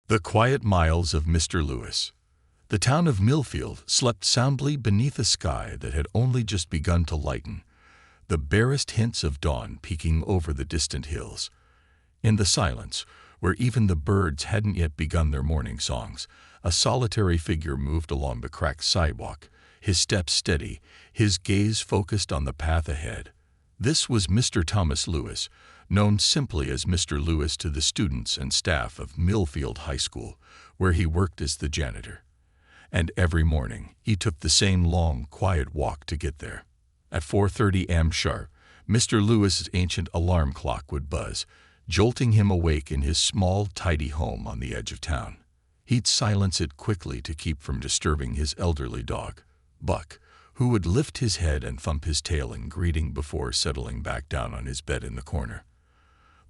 The quiet miles of Mr. Lewis. The town of Millfield slept soundly beneath a sky that had only just begun to lighten, the barest hints of dawn peeking over the distant hills. In the silence, where even the birds hadn't yet begun their morning songs, a solitary figure moved along the cracked sidewalk, his steps steady, his gaze focused on the path ahead. This was Mr. Thomas Lewis, known simply as Mr. Lewis to the students and staff of Millfield High School, where he worked as the janitor. And every morning, he took the same long, quiet walk to get there. At 4:30 a.m. sharp, Mr. Lewis's ancient alarm clock would buzz, jolting him awake in his small, tidy home on the edge of town. He'd silence it quickly to keep from disturbing his elderly dog, Buck, who would lift his head and thump his tail in greeting before settling back down on his bed in the corner.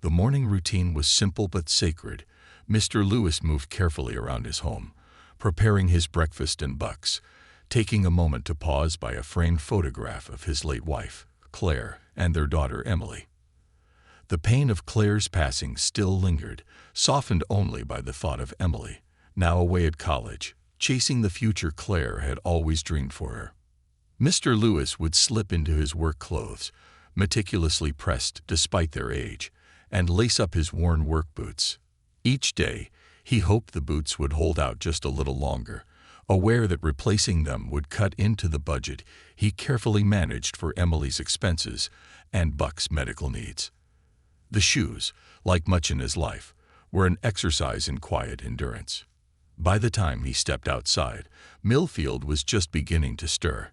The morning routine was simple but sacred. Mr. Lewis moved carefully around his home, preparing his breakfast and Buck's, taking a moment to pause by a framed photograph of his late wife, Claire, and their daughter, Emily. The pain of Claire's passing still lingered, softened only by the thought of Emily, now away at college, chasing the future Claire had always dreamed for her. Mr. Lewis would slip into his work clothes, meticulously pressed despite their age, and lace up his worn work boots. Each day, he hoped the boots would hold out just a little longer, aware that replacing them would cut into the budget he carefully managed for Emily's expenses and Buck's medical needs. The shoes, like much in his life, were an exercise in quiet endurance. By the time he stepped outside, Millfield was just beginning to stir.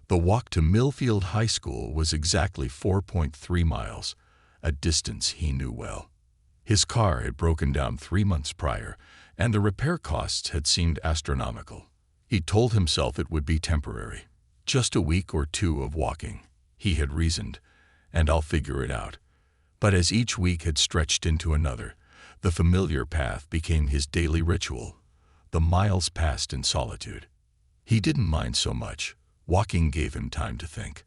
The walk to Millfield High School was exactly 4.3 miles, a distance he knew well. His car had broken down 3 months prior, and the repair costs had seemed astronomical. He told himself it would be temporary. Just a week or two of walking, he had reasoned, and I'll figure it out. But as each week had stretched into another, the familiar path became his daily ritual. The miles passed in solitude. He didn't mind so much. Walking gave him time to think.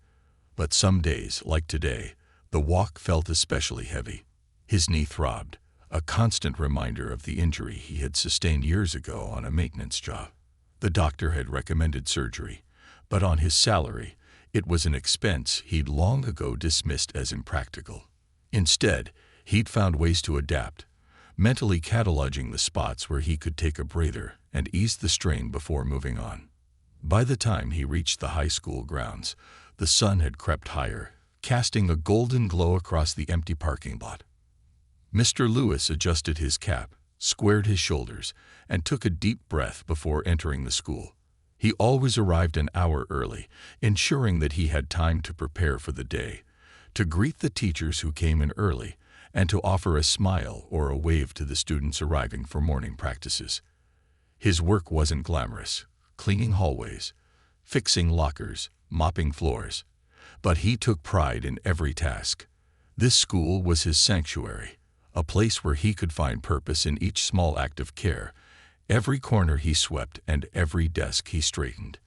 But some days, like today, the walk felt especially heavy. His knee throbbed, a constant reminder of the injury he had sustained years ago on a maintenance job. The doctor had recommended surgery, but on his salary, it was an expense he'd long ago dismissed as impractical. Instead, he'd found ways to adapt, mentally cataloging the spots where he could take a breather and ease the strain before moving on. By the time he reached the high school grounds, the sun had crept higher, casting a golden glow across the empty parking lot. Mr. Lewis adjusted his cap, squared his shoulders, and took a deep breath before entering the school. He always arrived an hour early, ensuring that he had time to prepare for the day, to greet the teachers who came in early, and to offer a smile or a wave to the students arriving for morning practices. His work wasn't glamorous, cleaning hallways, fixing lockers, mopping floors, but he took pride in every task. This school was his sanctuary, a place where he could find purpose in each small act of care, every corner he swept and every desk he straightened.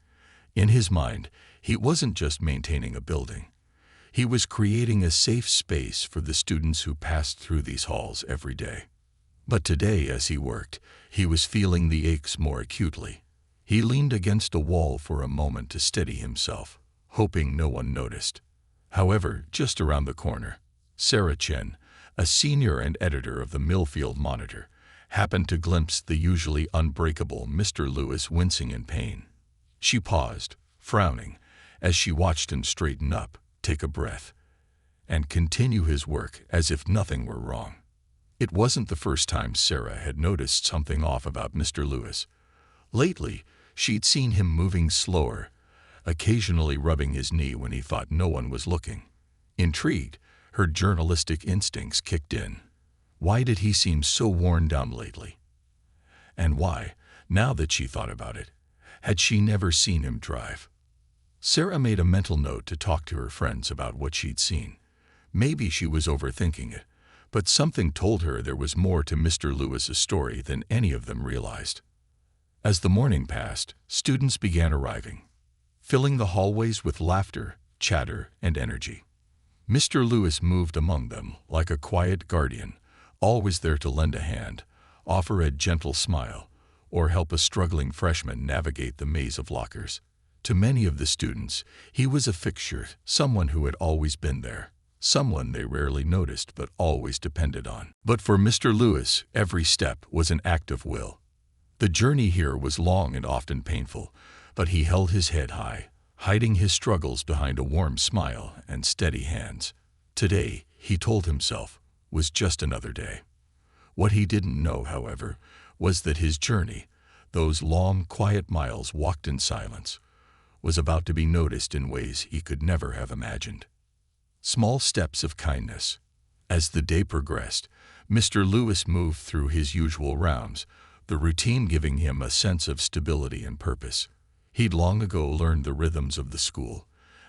In his mind, he wasn't just maintaining a building. He was creating a safe space for the students who passed through these halls every day. But today, as he worked, he was feeling the aches more acutely. He leaned against a wall for a moment to steady himself, hoping no one noticed. However, just around the corner, Sarah Chen, a senior and editor of the Millfield Monitor, happened to glimpse the usually unbreakable Mr. Lewis wincing in pain. She paused, frowning, as she watched him straighten up, take a breath, and continue his work as if nothing were wrong. It wasn't the first time Sarah had noticed something off about Mr. Lewis. Lately, she'd seen him moving slower, occasionally rubbing his knee when he thought no one was looking. Intrigued, her journalistic instincts kicked in. Why did he seem so worn down lately? And why, now that she thought about it, had she never seen him drive? Sarah made a mental note to talk to her friends about what she'd seen. Maybe she was overthinking it, but something told her there was more to Mr. Lewis's story than any of them realized. As the morning passed, students began arriving, filling the hallways with laughter, chatter, and energy. Mr. Lewis moved among them like a quiet guardian, always there to lend a hand, offer a gentle smile, or help a struggling freshman navigate the maze of lockers. To many of the students, he was a fixture, someone who had always been there, someone they rarely noticed but always depended on. But for Mr. Lewis, every step was an act of will. The journey here was long and often painful, but he held his head high, hiding his struggles behind a warm smile and steady hands. Today, he told himself, was just another day. What he didn't know, however, was that his journey, those long, quiet miles walked in silence, was about to be noticed in ways he could never have imagined. Small steps of kindness. As the day progressed, Mr. Lewis moved through his usual rounds, the routine giving him a sense of stability and purpose. He'd long ago learned the rhythms of the school,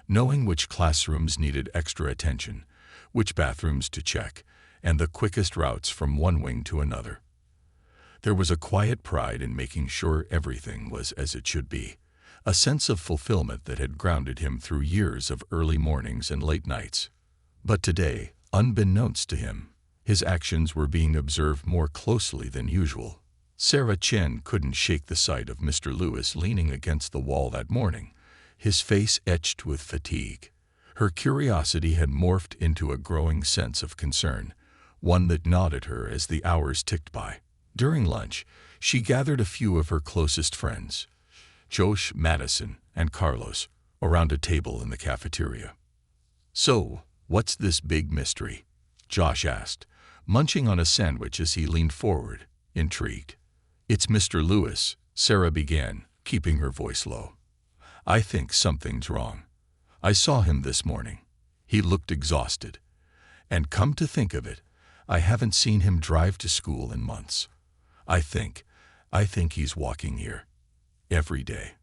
knowing which classrooms needed extra attention, which bathrooms to check, and the quickest routes from one wing to another. There was a quiet pride in making sure everything was as it should be, a sense of fulfillment that had grounded him through years of early mornings and late nights. But today, unbeknownst to him, his actions were being observed more closely than usual. Sarah Chen couldn't shake the sight of Mr. Lewis leaning against the wall that morning, his face etched with fatigue. Her curiosity had morphed into a growing sense of concern, one that gnawed at her as the hours ticked by. During lunch, she gathered a few of her closest friends, Josh, Madison, and Carlos, around a table in the cafeteria. "So, what's this big mystery?" Josh asked, munching on a sandwich as he leaned forward, intrigued. "It's Mr. Lewis," Sarah began, keeping her voice low. "I think something's wrong. I saw him this morning. He looked exhausted. And come to think of it, I haven't seen him drive to school in months. I think he's walking here. Every day."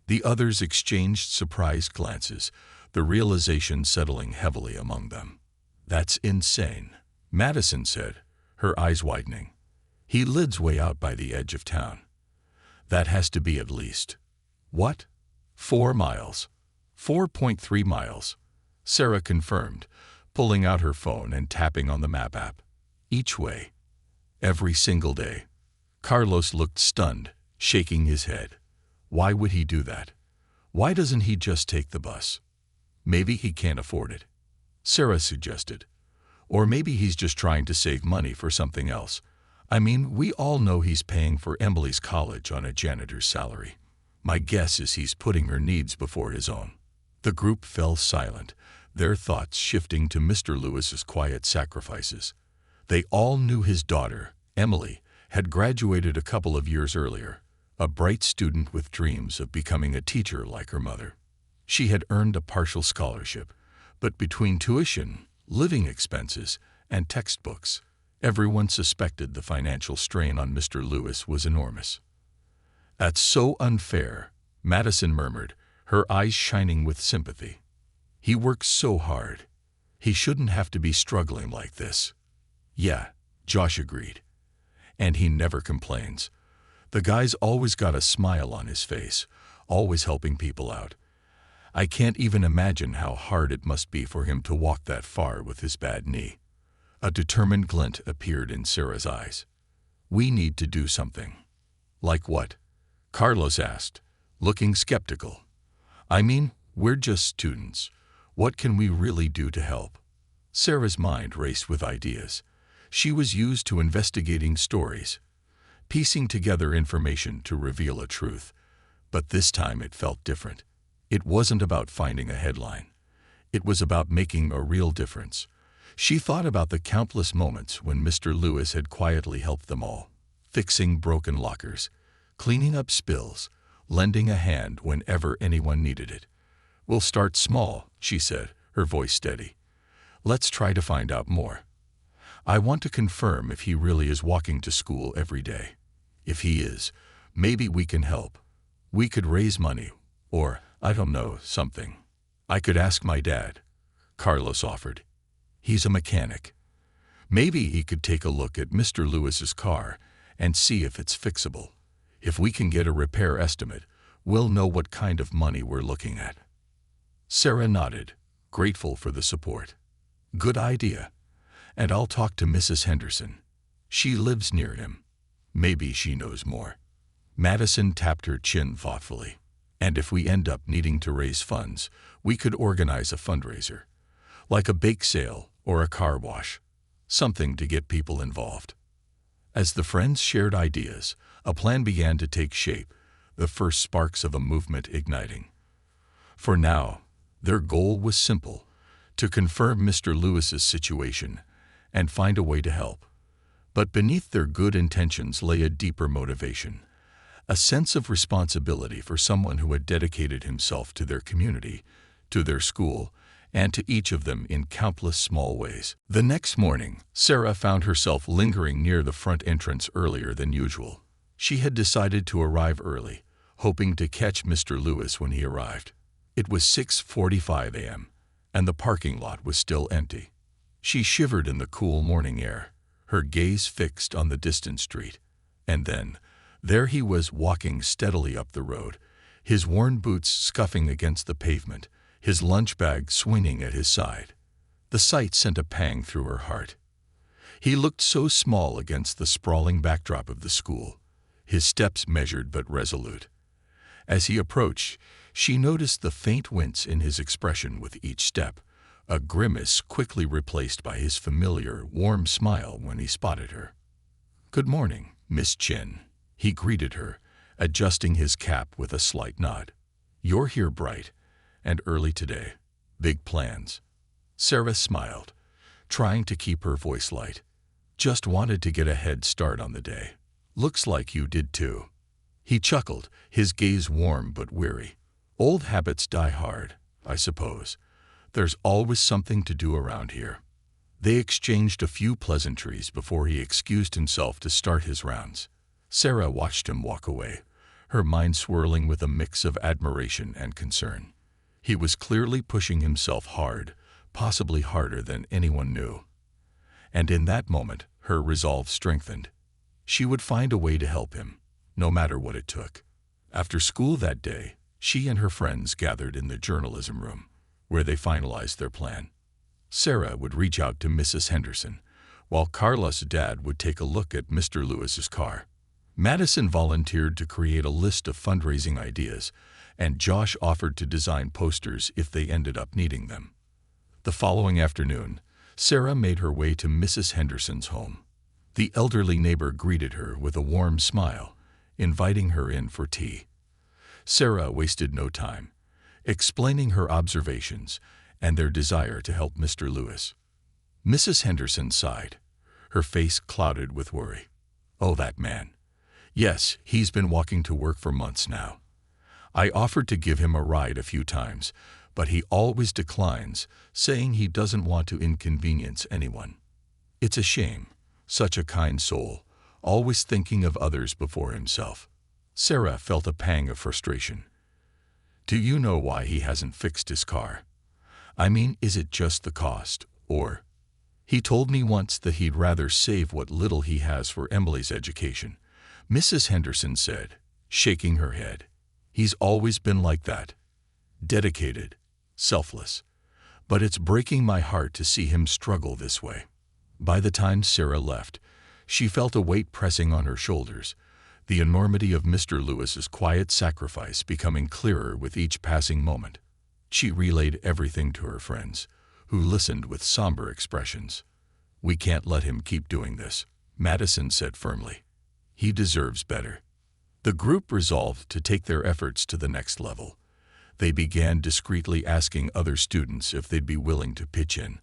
The others exchanged surprised glances, the realization settling heavily among them. "That's insane," Madison said, her eyes widening. "He lives way out by the edge of town. That has to be at least, what? 4 miles. 4.3 miles, Sarah confirmed, pulling out her phone and tapping on the map app. "Each way. Every single day." Carlos looked stunned, shaking his head. "Why would he do that? Why doesn't he just take the bus?" "Maybe he can't afford it," Sarah suggested. "Or maybe he's just trying to save money for something else. I mean, we all know he's paying for Emily's college on a janitor's salary. My guess is he's putting her needs before his own." The group fell silent, their thoughts shifting to Mr. Lewis's quiet sacrifices. They all knew his daughter, Emily, had graduated a couple of years earlier, a bright student with dreams of becoming a teacher like her mother. She had earned a partial scholarship, but between tuition, living expenses, and textbooks, everyone suspected the financial strain on Mr. Lewis was enormous. "That's so unfair," Madison murmured, her eyes shining with sympathy. "He works so hard. He shouldn't have to be struggling like this." "Yeah," Josh agreed. "And he never complains. The guy's always got a smile on his face, always helping people out. I can't even imagine how hard it must be for him to walk that far with his bad knee." A determined glint appeared in Sarah's eyes. "We need to do something." "Like what?" Carlos asked, looking skeptical. "I mean, we're just students. What can we really do to help?" Sarah's mind raced with ideas. She was used to investigating stories, piecing together information to reveal a truth. But this time it felt different. It wasn't about finding a headline. It was about making a real difference. She thought about the countless moments when Mr. Lewis had quietly helped them all, fixing broken lockers, cleaning up spills, lending a hand whenever anyone needed it. "We'll start small," she said, her voice steady. "Let's try to find out more. I want to confirm if he really is walking to school every day. If he is, maybe we can help. We could raise money, or, I don't know, something. I could ask my dad," Carlos offered. "He's a mechanic. Maybe he could take a look at Mr. Lewis's car and see if it's fixable. If we can get a repair estimate, we'll know what kind of money we're looking at." Sarah nodded, grateful for the support. "Good idea. And I'll talk to Mrs. Henderson. She lives near him. Maybe she knows more. Madison tapped her chin thoughtfully. And if we end up needing to raise funds, we could organize a fundraiser, like a bake sale or a car wash, something to get people involved. As the friends shared ideas, a plan began to take shape, the first sparks of a movement igniting. For now, their goal was simple: to confirm Mr. Lewis's situation and find a way to help. But beneath their good intentions lay a deeper motivation, a sense of responsibility for someone who had dedicated himself to their community, to their school, and to each of them in countless small ways. The next morning, Sarah found herself lingering near the front entrance earlier than usual. She had decided to arrive early, hoping to catch Mr. Lewis when he arrived. It was 6:45 a.m., and the parking lot was still empty. She shivered in the cool morning air, her gaze fixed on the distant street. And then, there he was walking steadily up the road, his worn boots scuffing against the pavement, his lunch bag swinging at his side. The sight sent a pang through her heart. He looked so small against the sprawling backdrop of the school, his steps measured but resolute. As he approached, she noticed the faint wince in his expression with each step, a grimace quickly replaced by his familiar, warm smile when he spotted her. "Good morning, Miss Chin," he greeted her, adjusting his cap with a slight nod. "You're here bright and early today. Big plans." Sarah smiled, trying to keep her voice light. "Just wanted to get a head start on the day. Looks like you did too." He chuckled, his gaze warm but weary. "Old habits die hard, I suppose. There's always something to do around here." They exchanged a few pleasantries before he excused himself to start his rounds. Sarah watched him walk away, her mind swirling with a mix of admiration and concern. He was clearly pushing himself hard, possibly harder than anyone knew. And in that moment, her resolve strengthened. She would find a way to help him, no matter what it took. After school that day, she and her friends gathered in the journalism room, where they finalized their plan. Sarah would reach out to Mrs. Henderson, while Carla's dad would take a look at Mr. Lewis's car. Madison volunteered to create a list of fundraising ideas, and Josh offered to design posters if they ended up needing them. The following afternoon, Sarah made her way to Mrs. Henderson's home. The elderly neighbor greeted her with a warm smile, inviting her in for tea. Sarah wasted no time, explaining her observations and their desire to help Mr. Lewis. Mrs. Henderson sighed, her face clouded with worry. "Oh, that man. Yes, he's been walking to work for months now. I offered to give him a ride a few times, but he always declines, saying he doesn't want to inconvenience anyone. It's a shame. Such a kind soul, always thinking of others before himself." Sarah felt a pang of frustration. "Do you know why he hasn't fixed his car? I mean, is it just the cost, or—" "He told me once that he'd rather save what little he has for Emily's education," Mrs. Henderson said, shaking her head. "He's always been like that. Dedicated, selfless. But it's breaking my heart to see him struggle this way." By the time Sarah left, she felt a weight pressing on her shoulders, the enormity of Mr. Lewis's quiet sacrifice becoming clearer with each passing moment. She relayed everything to her friends, who listened with somber expressions. "We can't let him keep doing this," Madison said firmly. "He deserves better." The group resolved to take their efforts to the next level. They began discreetly asking other students if they'd be willing to pitch in,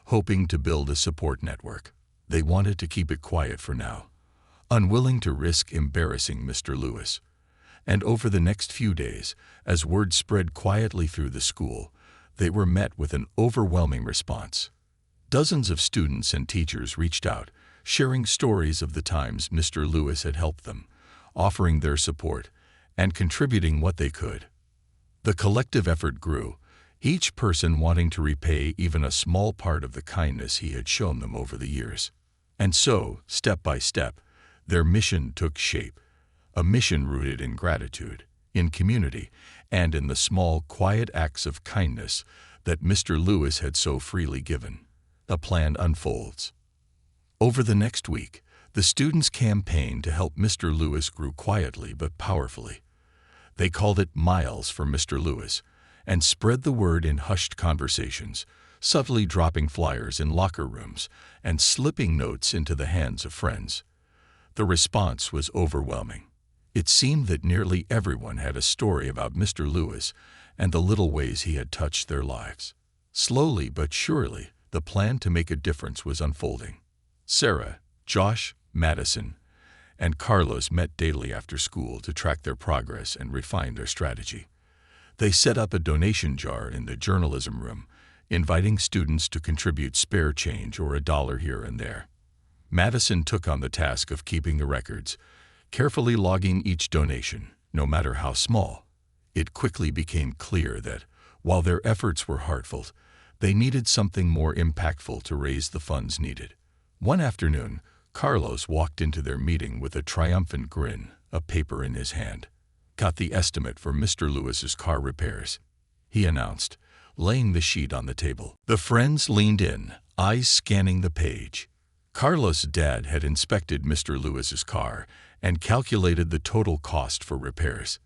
hoping to build a support network. They wanted to keep it quiet for now, unwilling to risk embarrassing Mr. Lewis. And over the next few days, as word spread quietly through the school, they were met with an overwhelming response. Dozens of students and teachers reached out, sharing stories of the times Mr. Lewis had helped them, offering their support, and contributing what they could. The collective effort grew, each person wanting to repay even a small part of the kindness he had shown them over the years. And so, step by step, their mission took shape, a mission rooted in gratitude, in community, and in the small, quiet acts of kindness that Mr. Lewis had so freely given. A plan unfolds. Over the next week, The students' campaign to help Mr. Lewis grew quietly but powerfully. They called it Miles for Mr. Lewis and spread the word in hushed conversations, subtly dropping flyers in locker rooms and slipping notes into the hands of friends. The response was overwhelming. It seemed that nearly everyone had a story about Mr. Lewis and the little ways he had touched their lives. Slowly but surely, the plan to make a difference was unfolding. Sarah, Josh, Madison, and Carlos met daily after school to track their progress and refine their strategy. They set up a donation jar in the journalism room, inviting students to contribute spare change or $1 here and there. Madison took on the task of keeping the records, carefully logging each donation, no matter how small. It quickly became clear that, while their efforts were heartfelt, they needed something more impactful to raise the funds needed. One afternoon, Carlos walked into their meeting with a triumphant grin, a paper in his hand. "Got the estimate for Mr. Lewis's car repairs," he announced, laying the sheet on the table. The friends leaned in, eyes scanning the page. Carlos' dad had inspected Mr. Lewis's car and calculated the total cost for repairs.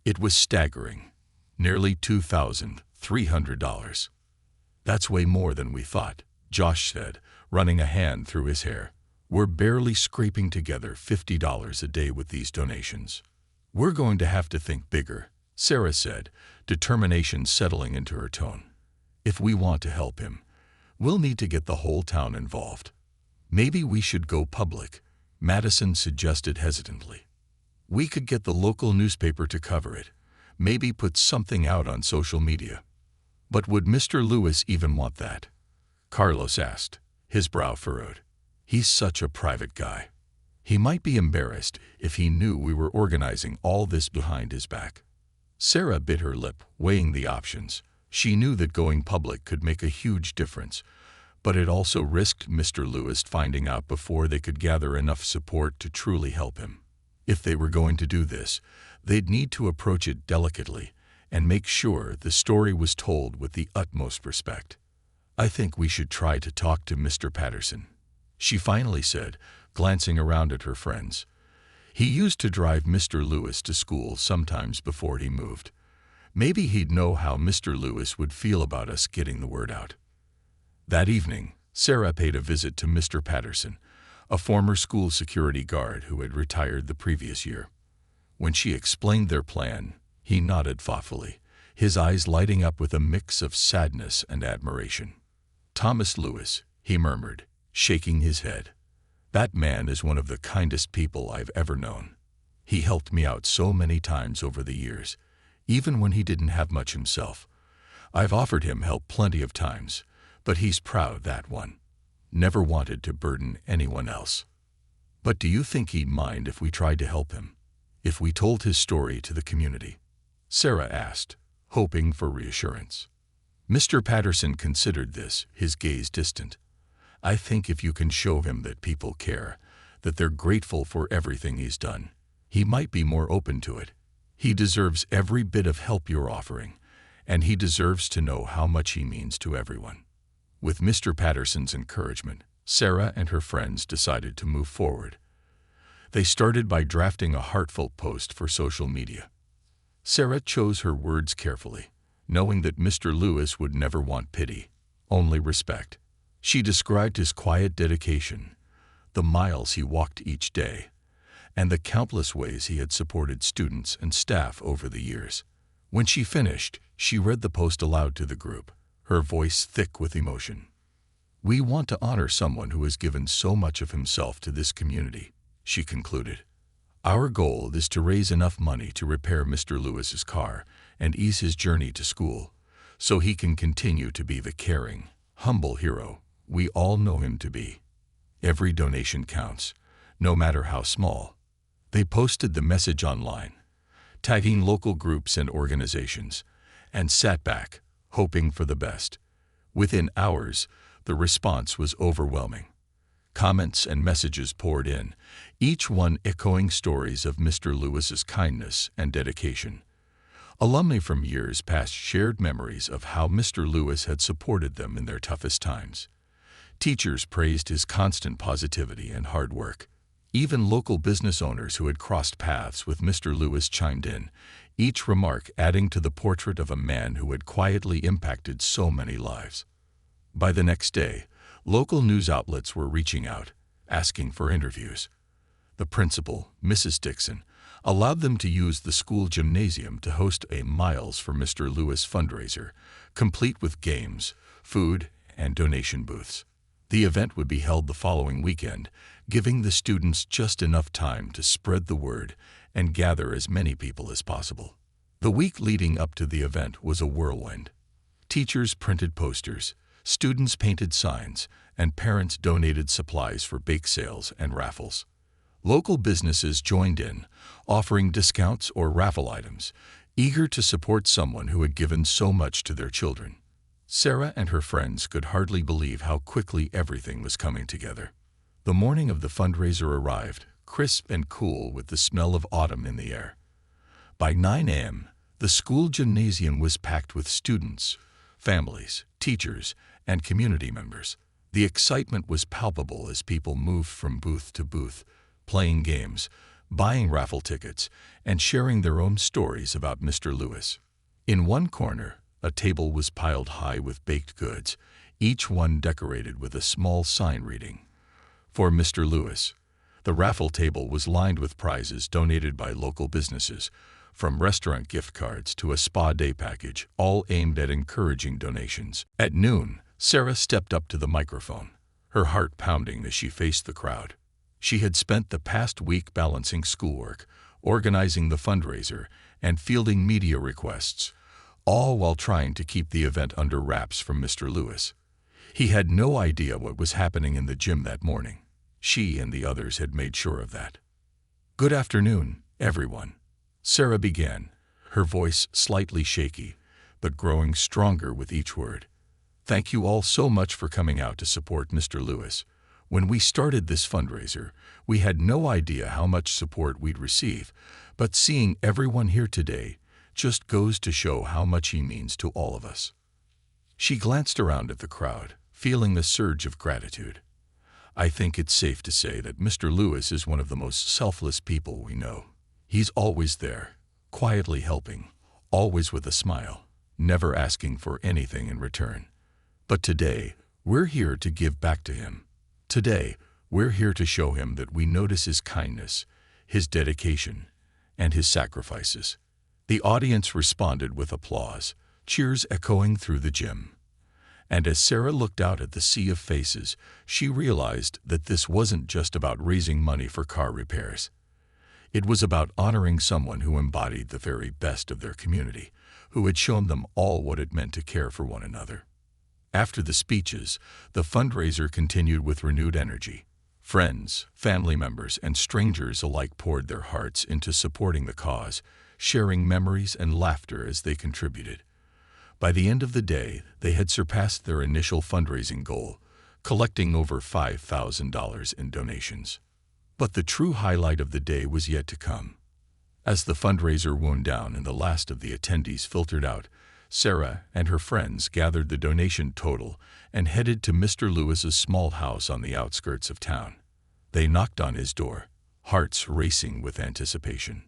It was staggering, nearly $2,300. "That's way more than we thought," Josh said, running a hand through his hair. "We're barely scraping together $50 a day with these donations." "We're going to have to think bigger," Sarah said, determination settling into her tone. "If we want to help him, we'll need to get the whole town involved." "Maybe we should go public," Madison suggested hesitantly. "We could get the local newspaper to cover it, maybe put something out on social media." "But would Mr. Lewis even want that?" Carlos asked, his brow furrowed. "He's such a private guy. He might be embarrassed if he knew we were organizing all this behind his back." Sarah bit her lip, weighing the options. She knew that going public could make a huge difference, but it also risked Mr. Lewis finding out before they could gather enough support to truly help him. If they were going to do this, they'd need to approach it delicately and make sure the story was told with the utmost respect. "I think we should try to talk to Mr. Patterson," she finally said, glancing around at her friends. "He used to drive Mr. Lewis to school sometimes before he moved. Maybe he'd know how Mr. Lewis would feel about us getting the word out." That evening, Sarah paid a visit to Mr. Patterson, a former school security guard who had retired the previous year. When she explained their plan, he nodded thoughtfully, his eyes lighting up with a mix of sadness and admiration. "Thomas Lewis," he murmured, shaking his head. "That man is one of the kindest people I've ever known. He helped me out so many times over the years, even when he didn't have much himself. I've offered him help plenty of times, but he's proud, that one. Never wanted to burden anyone else." "But do you think he'd mind if we tried to help him? If we told his story to the community?" Sarah asked, hoping for reassurance. Mr. Patterson considered this, his gaze distant. "I think if you can show him that people care, that they're grateful for everything he's done, he might be more open to it. He deserves every bit of help you're offering, and he deserves to know how much he means to everyone." With Mr. Patterson's encouragement, Sarah and her friends decided to move forward. They started by drafting a heartfelt post for social media. Sarah chose her words carefully, knowing that Mr. Lewis would never want pity, only respect. She described his quiet dedication, the miles he walked each day, and the countless ways he had supported students and staff over the years. When she finished, she read the post aloud to the group, her voice thick with emotion. "We want to honor someone who has given so much of himself to this community," she concluded. "Our goal is to raise enough money to repair Mr. Lewis's car and ease his journey to school, so he can continue to be the caring, humble hero we all know him to be. Every donation counts, no matter how small." They posted the message online, tagging local groups and organizations, and sat back, hoping for the best. Within hours, the response was overwhelming. Comments and messages poured in, each one echoing stories of Mr. Lewis's kindness and dedication. Alumni from years past shared memories of how Mr. Lewis had supported them in their toughest times. Teachers praised his constant positivity and hard work. Even local business owners who had crossed paths with Mr. Lewis chimed in, each remark adding to the portrait of a man who had quietly impacted so many lives. By the next day, local news outlets were reaching out, asking for interviews. The principal, Mrs. Dixon, allowed them to use the school gymnasium to host a Miles for Mr. Lewis fundraiser, complete with games, food, and donation booths. The event would be held the following weekend, giving the students just enough time to spread the word and gather as many people as possible. The week leading up to the event was a whirlwind. Teachers printed posters, students painted signs, and parents donated supplies for bake sales and raffles. Local businesses joined in, offering discounts or raffle items, eager to support someone who had given so much to their children. Sarah and her friends could hardly believe how quickly everything was coming together. The morning of the fundraiser arrived, crisp and cool with the smell of autumn in the air. By 9 a.m., the school gymnasium was packed with students, families, teachers, and community members. The excitement was palpable as people moved from booth to booth, playing games, buying raffle tickets, and sharing their own stories about Mr. Lewis. In one corner, a table was piled high with baked goods, each one decorated with a small sign reading, "For Mr. Lewis." The raffle table was lined with prizes donated by local businesses, from restaurant gift cards to a spa day package, all aimed at encouraging donations. At noon, Sarah stepped up to the microphone, her heart pounding as she faced the crowd. She had spent the past week balancing schoolwork, organizing the fundraiser, and fielding media requests, all while trying to keep the event under wraps from Mr. Lewis. He had no idea what was happening in the gym that morning. She and the others had made sure of that. "Good afternoon, everyone," Sarah began, her voice slightly shaky, but growing stronger with each word. "Thank you all so much for coming out to support Mr. Lewis. When we started this fundraiser, we had no idea how much support we'd receive, but seeing everyone here today just goes to show how much he means to all of us." She glanced around at the crowd, feeling a surge of gratitude. "I think it's safe to say that Mr. Lewis is one of the most selfless people we know. He's always there, quietly helping, always with a smile, never asking for anything in return. But today, we're here to give back to him. Today, we're here to show him that we notice his kindness, his dedication, and his sacrifices." The audience responded with applause, cheers echoing through the gym. And as Sarah looked out at the sea of faces, she realized that this wasn't just about raising money for car repairs. It was about honoring someone who embodied the very best of their community, who had shown them all what it meant to care for one another. After the speeches, the fundraiser continued with renewed energy. Friends, family members, and strangers alike poured their hearts into supporting the cause, sharing memories and laughter as they contributed. By the end of the day, they had surpassed their initial fundraising goal, collecting over $5,000 in donations. But the true highlight of the day was yet to come. As the fundraiser wound down and the last of the attendees filtered out, Sarah and her friends gathered the donation total and headed to Mr. Lewis's small house on the outskirts of town. They knocked on his door, hearts racing with anticipation.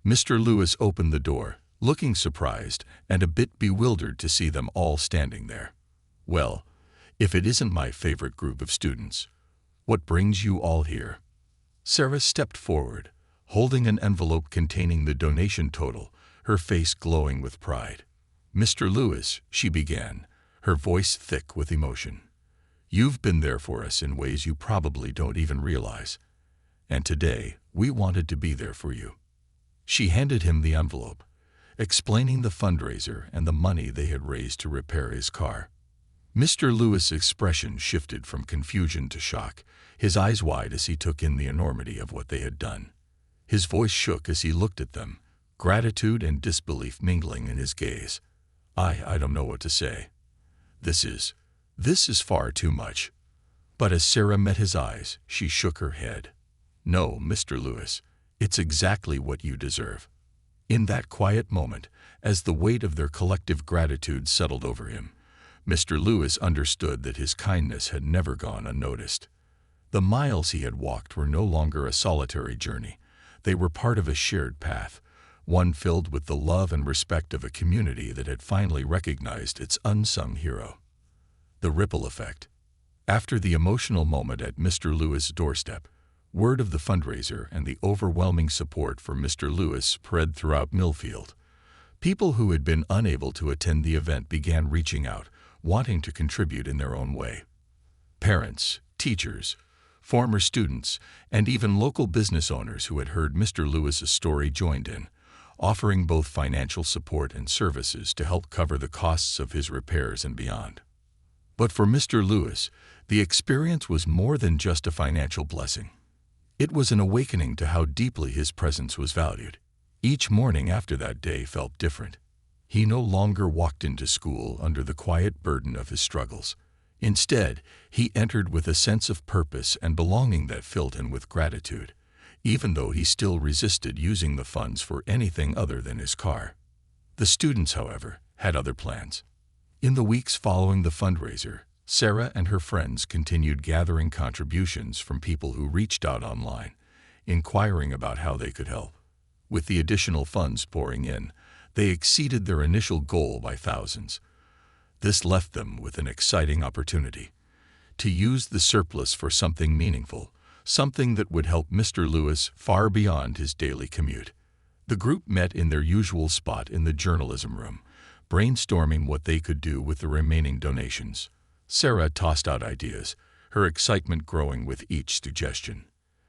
Mr. Lewis opened the door, looking surprised and a bit bewildered to see them all standing there. "Well, if it isn't my favorite group of students, what brings you all here?" Sarah stepped forward, holding an envelope containing the donation total, her face glowing with pride. "Mr. Lewis," she began, her voice thick with emotion, "you've been there for us in ways you probably don't even realize. And today, we wanted to be there for you." She handed him the envelope, explaining the fundraiser and the money they had raised to repair his car. Mr. Lewis's expression shifted from confusion to shock, his eyes wide as he took in the enormity of what they had done. His voice shook as he looked at them, gratitude and disbelief mingling in his gaze. I don't know what to say. This is far too much." But as Sarah met his eyes, she shook her head. "No, Mr. Lewis, it's exactly what you deserve." In that quiet moment, as the weight of their collective gratitude settled over him, Mr. Lewis understood that his kindness had never gone unnoticed. The miles he had walked were no longer a solitary journey. They were part of a shared path, one filled with the love and respect of a community that had finally recognized its unsung hero. The ripple effect. After the emotional moment at Mr. Lewis' doorstep, word of the fundraiser and the overwhelming support for Mr. Lewis spread throughout Millfield. People who had been unable to attend the event began reaching out, wanting to contribute in their own way. Parents, teachers, former students, and even local business owners who had heard Mr. Lewis's story joined in, offering both financial support and services to help cover the costs of his repairs and beyond. But for Mr. Lewis, the experience was more than just a financial blessing. It was an awakening to how deeply his presence was valued. Each morning after that day felt different. He no longer walked into school under the quiet burden of his struggles. Instead, he entered with a sense of purpose and belonging that filled him with gratitude, even though he still resisted using the funds for anything other than his car. The students, however, had other plans. In the weeks following the fundraiser, Sarah and her friends continued gathering contributions from people who reached out online, inquiring about how they could help. With the additional funds pouring in, they exceeded their initial goal by thousands. This left them with an exciting opportunity to use the surplus for something meaningful, something that would help Mr. Lewis far beyond his daily commute. The group met in their usual spot in the journalism room, brainstorming what they could do with the remaining donations. Sarah tossed out ideas, her excitement growing with each suggestion.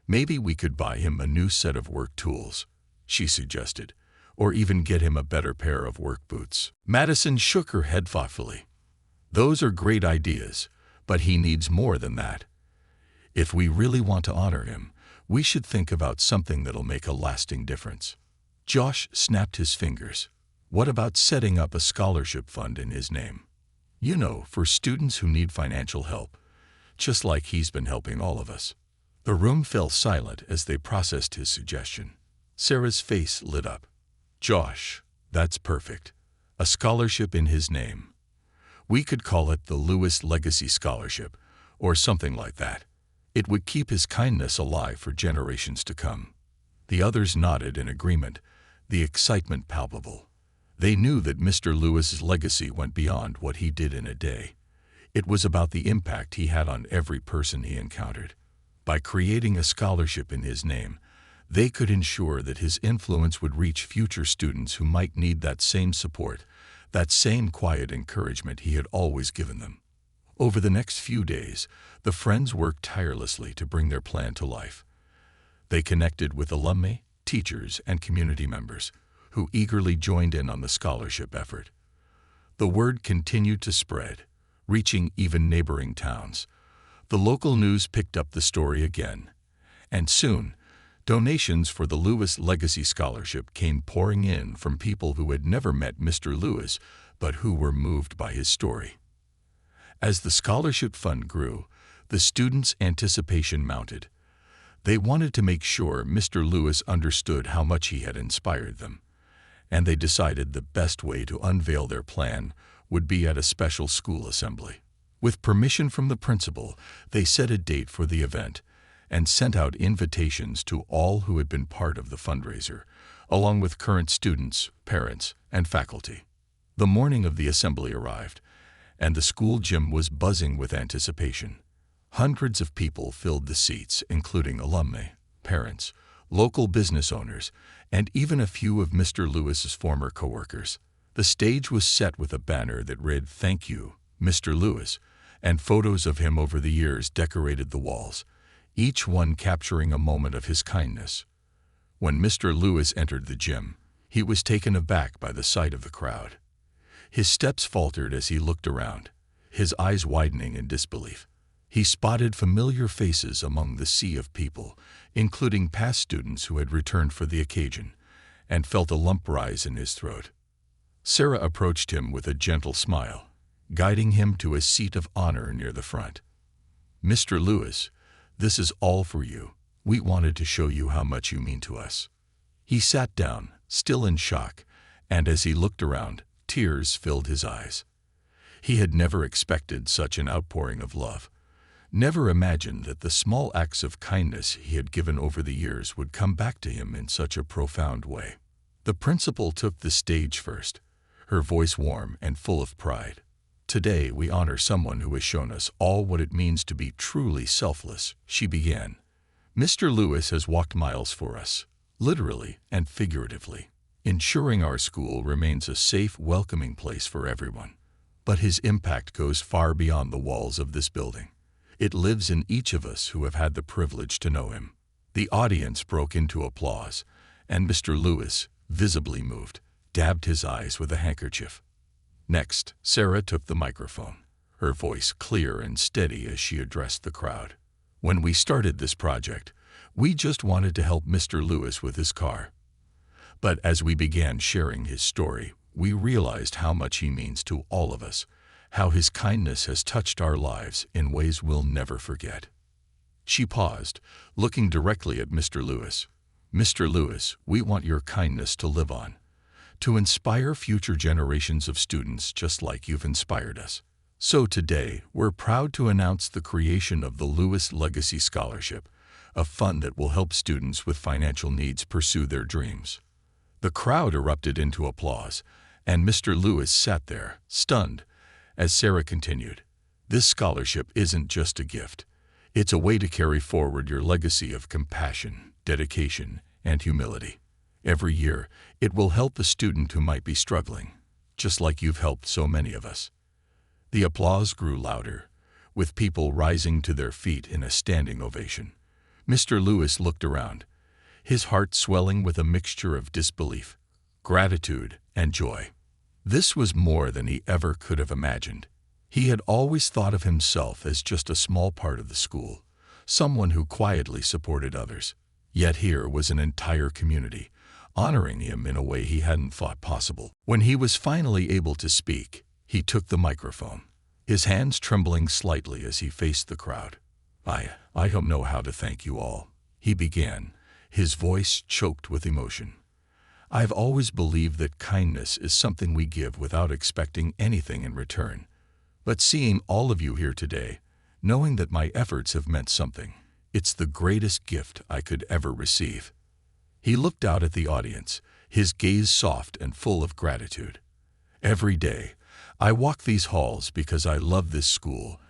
"Maybe we could buy him a new set of work tools," she suggested, "or even get him a better pair of work boots." Madison shook her head thoughtfully. "Those are great ideas, but he needs more than that. If we really want to honor him, we should think about something that'll make a lasting difference." Josh snapped his fingers. "What about setting up a scholarship fund in his name? You know, for students who need financial help, just like he's been helping all of us." The room fell silent as they processed his suggestion. Sarah's face lit up. "Josh, that's perfect. A scholarship in his name. We could call it the Lewis Legacy Scholarship, or something like that. It would keep his kindness alive for generations to come." The others nodded in agreement, the excitement palpable. They knew that Mr. Lewis's legacy went beyond what he did in a day. It was about the impact he had on every person he encountered. By creating a scholarship in his name, they could ensure that his influence would reach future students who might need that same support, that same quiet encouragement he had always given them. Over the next few days, the friends worked tirelessly to bring their plan to life. They connected with alumni, teachers, and community members, who eagerly joined in on the scholarship effort. The word continued to spread, reaching even neighboring towns. The local news picked up the story again, and soon, donations for the Lewis Legacy Scholarship came pouring in from people who had never met Mr. Lewis, but who were moved by his story. As the scholarship fund grew, the students' anticipation mounted. They wanted to make sure Mr. Lewis understood how much he had inspired them, and they decided the best way to unveil their plan would be at a special school assembly. With permission from the principal, they set a date for the event and sent out invitations to all who had been part of the fundraiser, along with current students, parents, and faculty. The morning of the assembly arrived, and the school gym was buzzing with anticipation. Hundreds of people filled the seats, including alumni, parents, local business owners, and even a few of Mr. Lewis's former coworkers. The stage was set with a banner that read, "Thank you, Mr. Lewis," and photos of him over the years decorated the walls, each one capturing a moment of his kindness. When Mr. Lewis entered the gym, he was taken aback by the sight of the crowd. His steps faltered as he looked around, his eyes widening in disbelief. He spotted familiar faces among the sea of people, including past students who had returned for the occasion, and felt a lump rise in his throat. Sarah approached him with a gentle smile, guiding him to a seat of honor near the front. "Mr. Lewis, this is all for you. We wanted to show you how much you mean to us." He sat down, still in shock, and as he looked around, tears filled his eyes. He had never expected such an outpouring of love, never imagined that the small acts of kindness he had given over the years would come back to him in such a profound way. The principal took the stage first, her voice warm and full of pride. "Today we honor someone who has shown us all what it means to be truly selfless," she began. "Mr. Lewis has walked miles for us, literally and figuratively, ensuring our school remains a safe, welcoming place for everyone. But his impact goes far beyond the walls of this building. It lives in each of us who have had the privilege to know him." The audience broke into applause, and Mr. Lewis, visibly moved, dabbed his eyes with a handkerchief. Next, Sarah took the microphone, her voice clear and steady as she addressed the crowd. "When we started this project, we just wanted to help Mr. Lewis with his car. But as we began sharing his story, we realized how much he means to all of us, how his kindness has touched our lives in ways we'll never forget." She paused, looking directly at Mr. Lewis. "Mr. Lewis, we want your kindness to live on, to inspire future generations of students just like you've inspired us. So today, we're proud to announce the creation of the Lewis Legacy Scholarship, a fund that will help students with financial needs pursue their dreams." The crowd erupted into applause, and Mr. Lewis sat there, stunned, as Sarah continued. "This scholarship isn't just a gift. It's a way to carry forward your legacy of compassion, dedication, and humility. Every year, it will help a student who might be struggling, just like you've helped so many of us." The applause grew louder, with people rising to their feet in a standing ovation. Mr. Lewis looked around, his heart swelling with a mixture of disbelief, gratitude, and joy. This was more than he ever could have imagined. He had always thought of himself as just a small part of the school, someone who quietly supported others. Yet here was an entire community, honoring him in a way he hadn't thought possible. When he was finally able to speak, he took the microphone, his hands trembling slightly as he faced the crowd. I don't know how to thank you all," he began, his voice choked with emotion. "I've always believed that kindness is something we give without expecting anything in return. But seeing all of you here today, knowing that my efforts have meant something, it's the greatest gift I could ever receive." He looked out at the audience, his gaze soft and full of gratitude. "Every day, I walk these halls because I love this school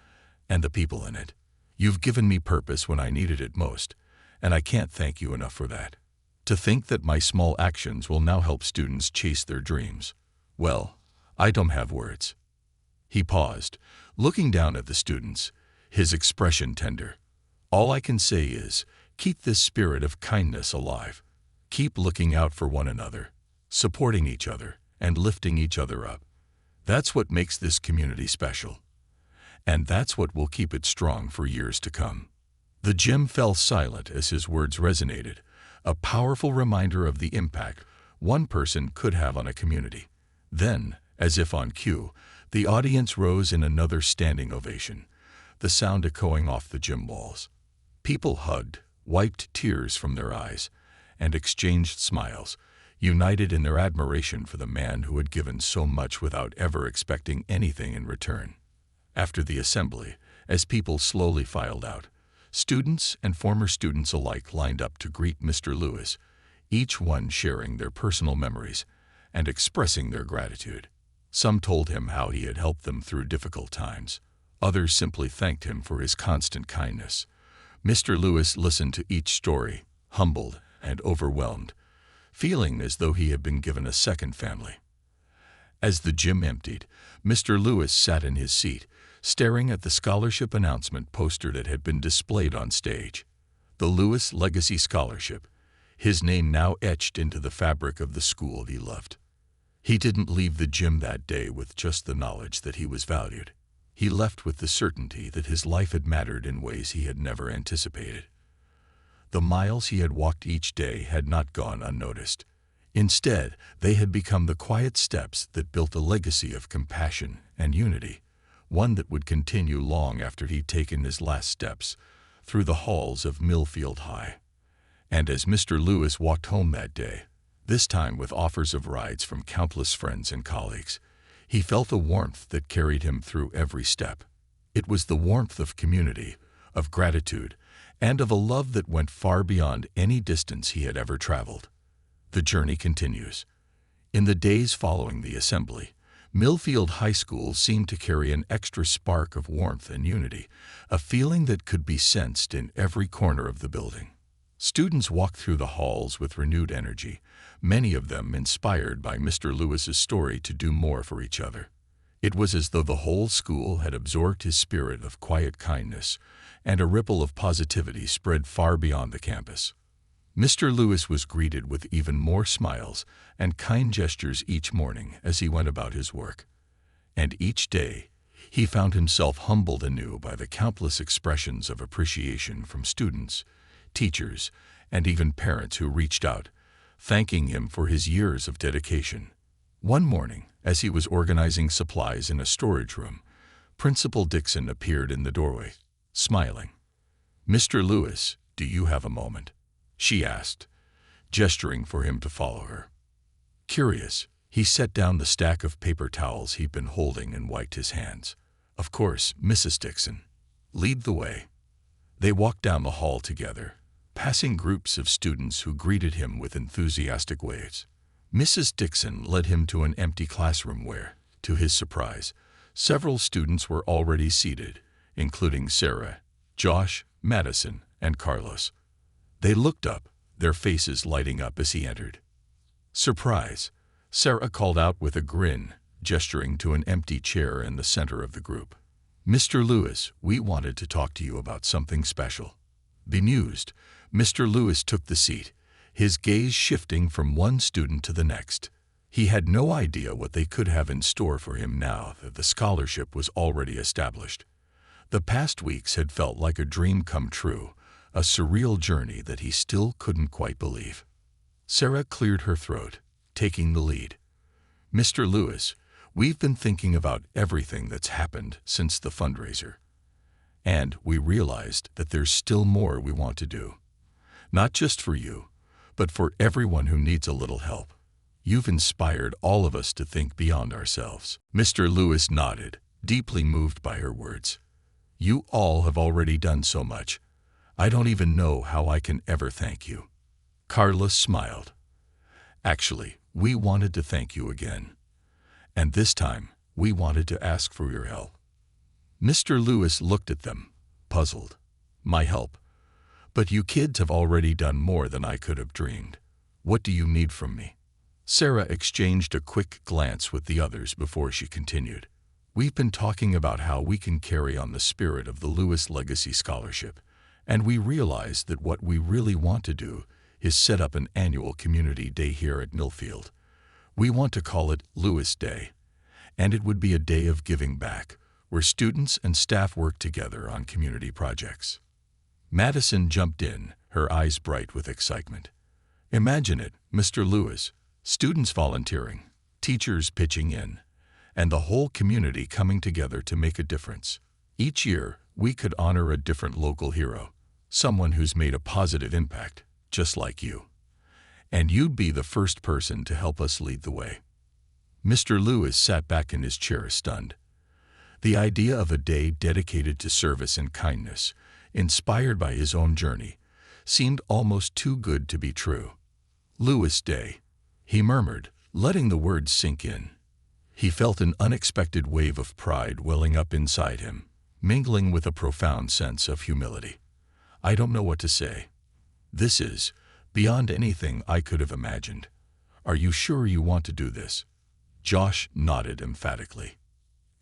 and the people in it. You've given me purpose when I needed it most, and I can't thank you enough for that. To think that my small actions will now help students chase their dreams. Well, I don't have words." He paused, looking down at the students, his expression tender. "All I can say is, keep this spirit of kindness alive. Keep looking out for one another, supporting each other, and lifting each other up. That's what makes this community special. And that's what will keep it strong for years to come." The gym fell silent as his words resonated, a powerful reminder of the impact one person could have on a community. Then, as if on cue, the audience rose in another standing ovation, the sound echoing off the gym walls. People hugged, wiped tears from their eyes, and exchanged smiles, united in their admiration for the man who had given so much without ever expecting anything in return. After the assembly, as people slowly filed out, students and former students alike lined up to greet Mr. Lewis, each one sharing their personal memories and expressing their gratitude. Some told him how he had helped them through difficult times. Others simply thanked him for his constant kindness. Mr. Lewis listened to each story, humbled and overwhelmed, feeling as though he had been given a second family. As the gym emptied, Mr. Lewis sat in his seat, staring at the scholarship announcement poster that had been displayed on stage. The Lewis Legacy Scholarship, his name now etched into the fabric of the school he loved. He didn't leave the gym that day with just the knowledge that he was valued. He left with the certainty that his life had mattered in ways he had never anticipated. The miles he had walked each day had not gone unnoticed. Instead, they had become the quiet steps that built a legacy of compassion and unity, one that would continue long after he'd taken his last steps through the halls of Millfield High. And as Mr. Lewis walked home that day, this time with offers of rides from countless friends and colleagues, He felt a warmth that carried him through every step. It was the warmth of community, of gratitude, and of a love that went far beyond any distance he had ever traveled. The journey continues. In the days following the assembly, Millfield High School seemed to carry an extra spark of warmth and unity, a feeling that could be sensed in every corner of the building. Students walked through the halls with renewed energy, many of them inspired by Mr. Lewis's story to do more for each other. It was as though the whole school had absorbed his spirit of quiet kindness, and a ripple of positivity spread far beyond the campus. Mr. Lewis was greeted with even more smiles and kind gestures each morning as he went about his work. And each day, he found himself humbled anew by the countless expressions of appreciation from students, teachers, and even parents who reached out, thanking him for his years of dedication. One morning, as he was organizing supplies in a storage room, Principal Dixon appeared in the doorway, smiling. "Mr. Lewis, do you have a moment?" she asked, gesturing for him to follow her. Curious, he set down the stack of paper towels he'd been holding and wiped his hands. "Of course, Mrs. Dixon. Lead the way." They walked down the hall together, passing groups of students who greeted him with enthusiastic waves. Mrs. Dixon led him to an empty classroom where, to his surprise, several students were already seated, including Sarah, Josh, Madison, and Carlos. They looked up, their faces lighting up as he entered. "Surprise," Sarah called out with a grin, gesturing to an empty chair in the center of the group. "Mr. Lewis, we wanted to talk to you about something special." Bemused, Mr. Lewis took the seat, his gaze shifting from one student to the next. He had no idea what they could have in store for him now that the scholarship was already established. The past weeks had felt like a dream come true, a surreal journey that he still couldn't quite believe. Sarah cleared her throat, taking the lead. "Mr. Lewis, we've been thinking about everything that's happened since the fundraiser. And we realized that there's still more we want to do. Not just for you, but for everyone who needs a little help. You've inspired all of us to think beyond ourselves." Mr. Lewis nodded, deeply moved by her words. "You all have already done so much. I don't even know how I can ever thank you." Carlos smiled. "Actually, we wanted to thank you again. And this time, we wanted to ask for your help." Mr. Lewis looked at them, puzzled. "My help? But you kids have already done more than I could have dreamed. What do you need from me?" Sarah exchanged a quick glance with the others before she continued. "We've been talking about how we can carry on the spirit of the Lewis Legacy Scholarship, and we realized that what we really want to do is set up an annual community day here at Millfield. We want to call it Lewis Day, and it would be a day of giving back, where students and staff work together on community projects." Madison jumped in, her eyes bright with excitement. "Imagine it, Mr. Lewis, students volunteering, teachers pitching in, and the whole community coming together to make a difference. Each year, we could honor a different local hero, someone who's made a positive impact, just like you. And you'd be the first person to help us lead the way." Mr. Lewis sat back in his chair stunned. The idea of a day dedicated to service and kindness, inspired by his own journey, seemed almost too good to be true. "Lewis Day," he murmured, letting the words sink in. He felt an unexpected wave of pride welling up inside him, mingling with a profound sense of humility. "I don't know what to say. This is beyond anything I could have imagined. Are you sure you want to do this?" Josh nodded emphatically.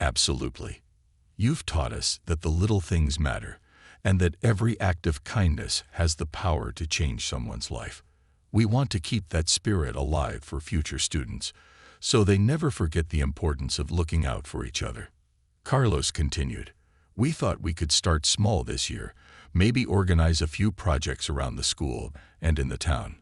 "Absolutely. You've taught us that the little things matter, and that every act of kindness has the power to change someone's life. We want to keep that spirit alive for future students, so they never forget the importance of looking out for each other." Carlos continued, "We thought we could start small this year, maybe organize a few projects around the school and in the town.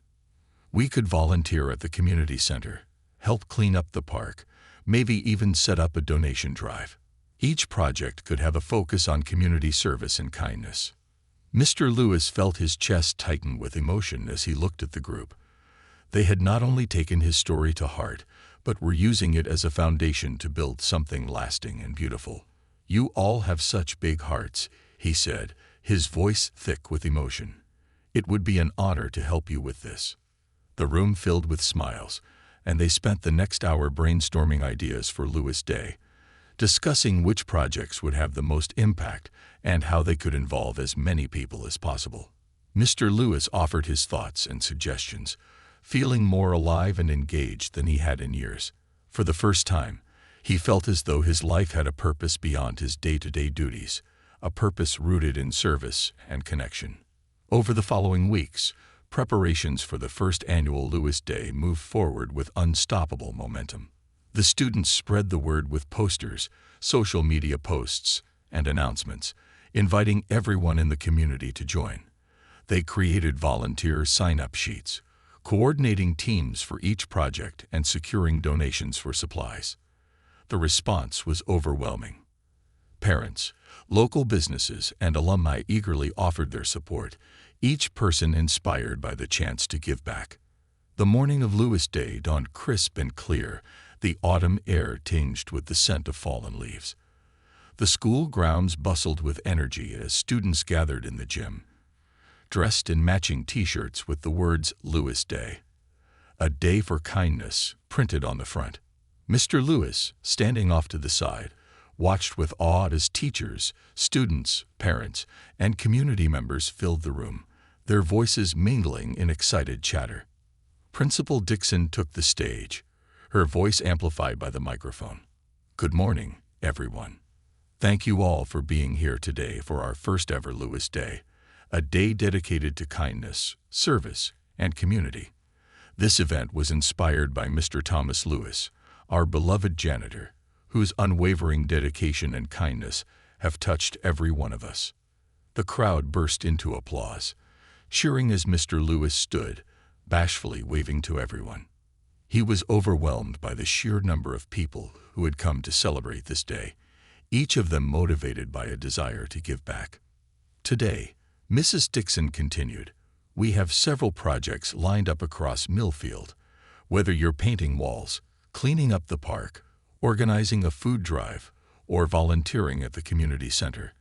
We could volunteer at the community center, help clean up the park, maybe even set up a donation drive. Each project could have a focus on community service and kindness." Mr. Lewis felt his chest tighten with emotion as he looked at the group. They had not only taken his story to heart, but were using it as a foundation to build something lasting and beautiful. "You all have such big hearts," he said, his voice thick with emotion. "It would be an honor to help you with this." The room filled with smiles, and they spent the next hour brainstorming ideas for Lewis Day, discussing which projects would have the most impact and how they could involve as many people as possible. Mr. Lewis offered his thoughts and suggestions, feeling more alive and engaged than he had in years. For the first time, he felt as though his life had a purpose beyond his day-to-day duties, a purpose rooted in service and connection. Over the following weeks, preparations for the first annual Lewis Day moved forward with unstoppable momentum. The students spread the word with posters, social media posts, and announcements, inviting everyone in the community to join. They created volunteer sign-up sheets, coordinating teams for each project and securing donations for supplies. The response was overwhelming. Parents, local businesses, and alumni eagerly offered their support, each person inspired by the chance to give back. The morning of Lewis Day dawned crisp and clear, the autumn air tinged with the scent of fallen leaves. The school grounds bustled with energy as students gathered in the gym, dressed in matching t-shirts with the words "Lewis Day," a day for kindness, printed on the front. Mr. Lewis, standing off to the side, watched with awe as teachers, students, parents, and community members filled the room, their voices mingling in excited chatter. Principal Dixon took the stage, her voice amplified by the microphone. "Good morning, everyone. Thank you all for being here today for our first ever Lewis Day, a day dedicated to kindness, service, and community. This event was inspired by Mr. Thomas Lewis, our beloved janitor, whose unwavering dedication and kindness have touched every one of us." The crowd burst into applause, cheering as Mr. Lewis stood, bashfully waving to everyone. He was overwhelmed by the sheer number of people who had come to celebrate this day, each of them motivated by a desire to give back. "Today," Mrs. Dixon continued, "we have several projects lined up across Millfield. Whether you're painting walls, cleaning up the park, organizing a food drive, or volunteering at the community center,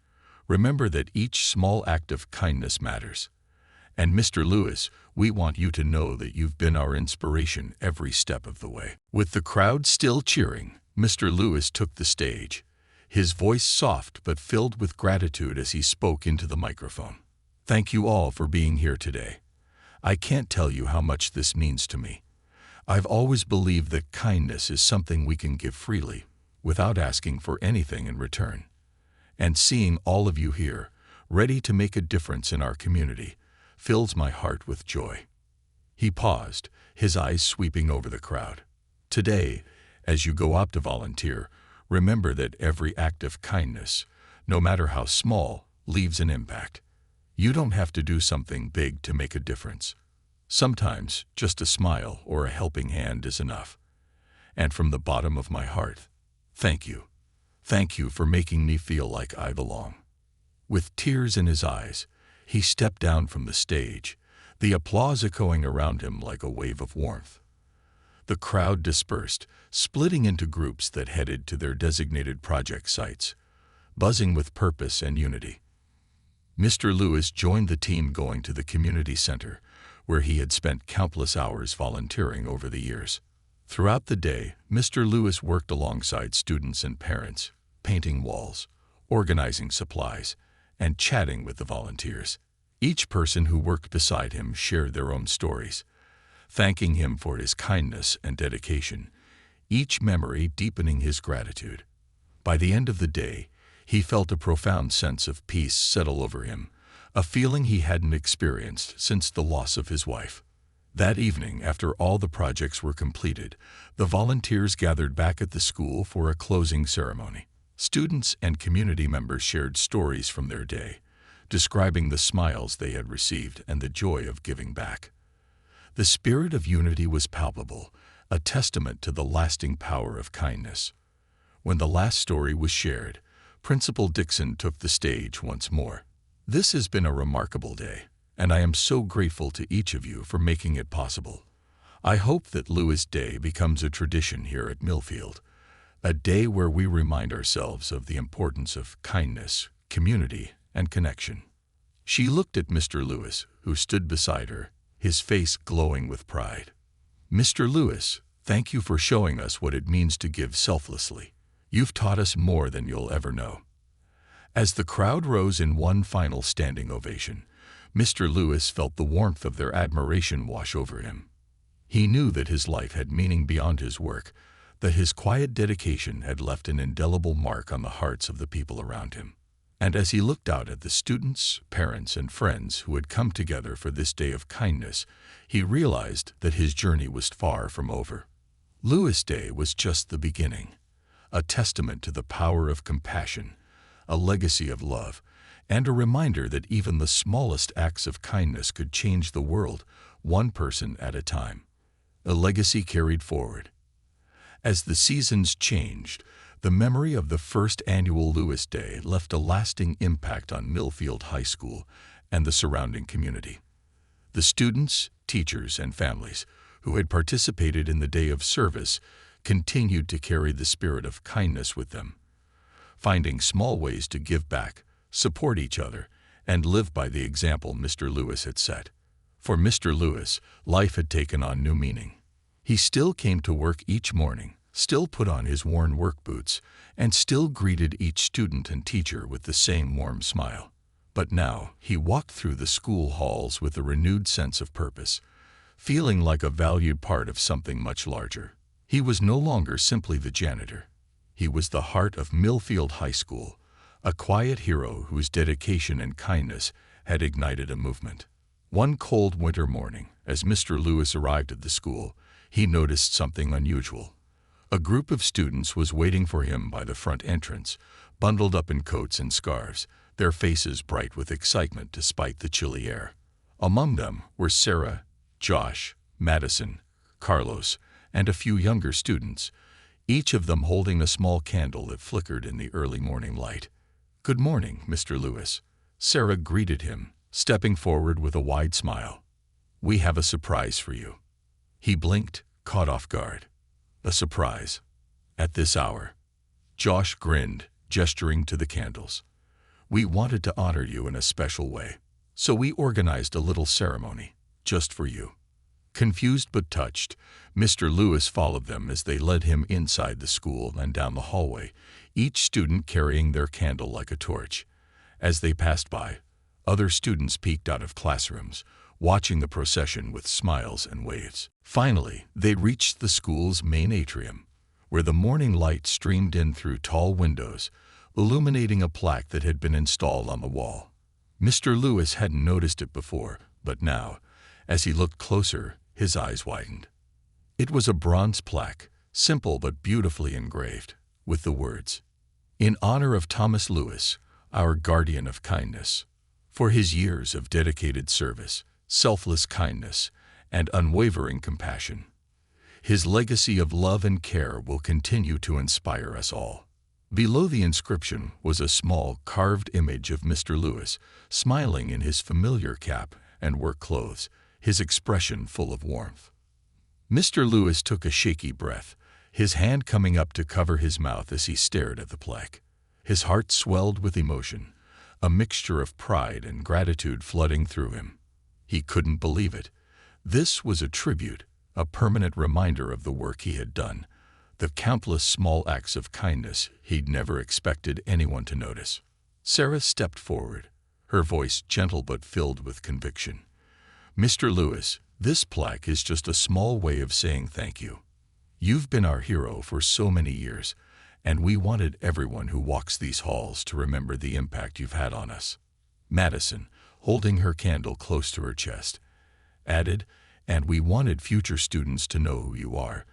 remember that each small act of kindness matters. And Mr. Lewis, we want you to know that you've been our inspiration every step of the way." With the crowd still cheering, Mr. Lewis took the stage, his voice soft but filled with gratitude as he spoke into the microphone. "Thank you all for being here today. I can't tell you how much this means to me. I've always believed that kindness is something we can give freely, without asking for anything in return. And seeing all of you here, ready to make a difference in our community, fills my heart with joy." He paused, his eyes sweeping over the crowd. "Today, as you go out to volunteer, remember that every act of kindness, no matter how small, leaves an impact. You don't have to do something big to make a difference. Sometimes just a smile or a helping hand is enough. And from the bottom of my heart, thank you. Thank you for making me feel like I belong." With tears in his eyes, he stepped down from the stage, the applause echoing around him like a wave of warmth. The crowd dispersed, splitting into groups that headed to their designated project sites, buzzing with purpose and unity. Mr. Lewis joined the team going to the community center, where he had spent countless hours volunteering over the years. Throughout the day, Mr. Lewis worked alongside students and parents, painting walls, organizing supplies, and chatting with the volunteers. Each person who worked beside him shared their own stories, thanking him for his kindness and dedication, each memory deepening his gratitude. By the end of the day, he felt a profound sense of peace settle over him, a feeling he hadn't experienced since the loss of his wife. That evening, after all the projects were completed, the volunteers gathered back at the school for a closing ceremony. Students and community members shared stories from their day, describing the smiles they had received and the joy of giving back. The spirit of unity was palpable, a testament to the lasting power of kindness. When the last story was shared, Principal Dixon took the stage once more. "This has been a remarkable day, and I am so grateful to each of you for making it possible. I hope that Lewis Day becomes a tradition here at Millfield, a day where we remind ourselves of the importance of kindness, community, and connection." She looked at Mr. Lewis, who stood beside her, his face glowing with pride. "Mr. Lewis, thank you for showing us what it means to give selflessly. You've taught us more than you'll ever know." As the crowd rose in one final standing ovation, Mr. Lewis felt the warmth of their admiration wash over him. He knew that his life had meaning beyond his work, that his quiet dedication had left an indelible mark on the hearts of the people around him. And as he looked out at the students, parents, and friends who had come together for this day of kindness, he realized that his journey was far from over. Lewis Day was just the beginning, a testament to the power of compassion, a legacy of love, and a reminder that even the smallest acts of kindness could change the world, one person at a time. A legacy carried forward. As the seasons changed, the memory of the first annual Lewis Day left a lasting impact on Millfield High School and the surrounding community. The students, teachers, and families who had participated in the day of service continued to carry the spirit of kindness with them, finding small ways to give back, support each other, and live by the example Mr. Lewis had set. For Mr. Lewis, life had taken on new meaning. He still came to work each morning, still put on his worn work boots, and still greeted each student and teacher with the same warm smile. But now he walked through the school halls with a renewed sense of purpose, feeling like a valued part of something much larger. He was no longer simply the janitor. He was the heart of Millfield High School, a quiet hero whose dedication and kindness had ignited a movement. One cold winter morning, as Mr. Lewis arrived at the school, he noticed something unusual. A group of students was waiting for him by the front entrance, bundled up in coats and scarves, their faces bright with excitement despite the chilly air. Among them were Sarah, Josh, Madison, Carlos, and a few younger students, each of them holding a small candle that flickered in the early morning light. "Good morning, Mr. Lewis," Sarah greeted him, stepping forward with a wide smile. "We have a surprise for you." He blinked, caught off guard. A surprise? At this hour? Josh grinned, gesturing to the candles. "We wanted to honor you in a special way, so we organized a little ceremony, just for you." Confused but touched, Mr. Lewis followed them as they led him inside the school and down the hallway, each student carrying their candle like a torch. As they passed by, other students peeked out of classrooms, watching the procession with smiles and waves. Finally, they reached the school's main atrium, where the morning light streamed in through tall windows, illuminating a plaque that had been installed on the wall. Mr. Lewis hadn't noticed it before, but now, as he looked closer, his eyes widened. It was a bronze plaque, simple but beautifully engraved, with the words, "In honor of Thomas Lewis, our guardian of kindness, for his years of dedicated service, selfless kindness, and unwavering compassion. His legacy of love and care will continue to inspire us all." Below the inscription was a small, carved image of Mr. Lewis, smiling in his familiar cap and work clothes, his expression full of warmth. Mr. Lewis took a shaky breath, his hand coming up to cover his mouth as he stared at the plaque. His heart swelled with emotion, a mixture of pride and gratitude flooding through him. He couldn't believe it. This was a tribute, a permanent reminder of the work he had done, the countless small acts of kindness he'd never expected anyone to notice. Sarah stepped forward, her voice gentle but filled with conviction. "Mr. Lewis, this plaque is just a small way of saying thank you. You've been our hero for so many years, and we wanted everyone who walks these halls to remember the impact you've had on us." Madison, holding her candle close to her chest, added, "And we wanted future students to know who you are,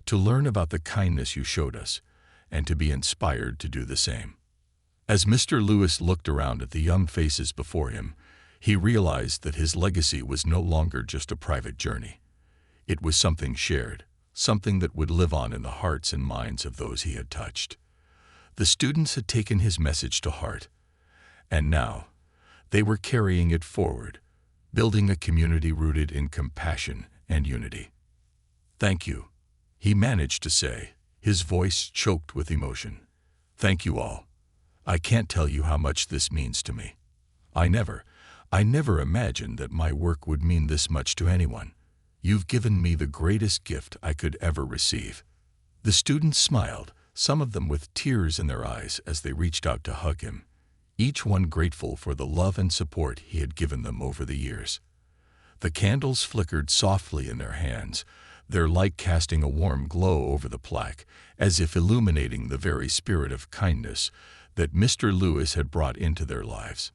to learn about the kindness you showed us, and to be inspired to do the same." As Mr. Lewis looked around at the young faces before him, he realized that his legacy was no longer just a private journey. It was something shared, something that would live on in the hearts and minds of those he had touched. The students had taken his message to heart, and now they were carrying it forward, building a community rooted in compassion and unity. "Thank you," he managed to say, his voice choked with emotion. "Thank you all. I can't tell you how much this means to me. I never imagined that my work would mean this much to anyone. You've given me the greatest gift I could ever receive." The students smiled, some of them with tears in their eyes as they reached out to hug him, each one grateful for the love and support he had given them over the years. The candles flickered softly in their hands, their light casting a warm glow over the plaque, as if illuminating the very spirit of kindness that Mr. Lewis had brought into their lives.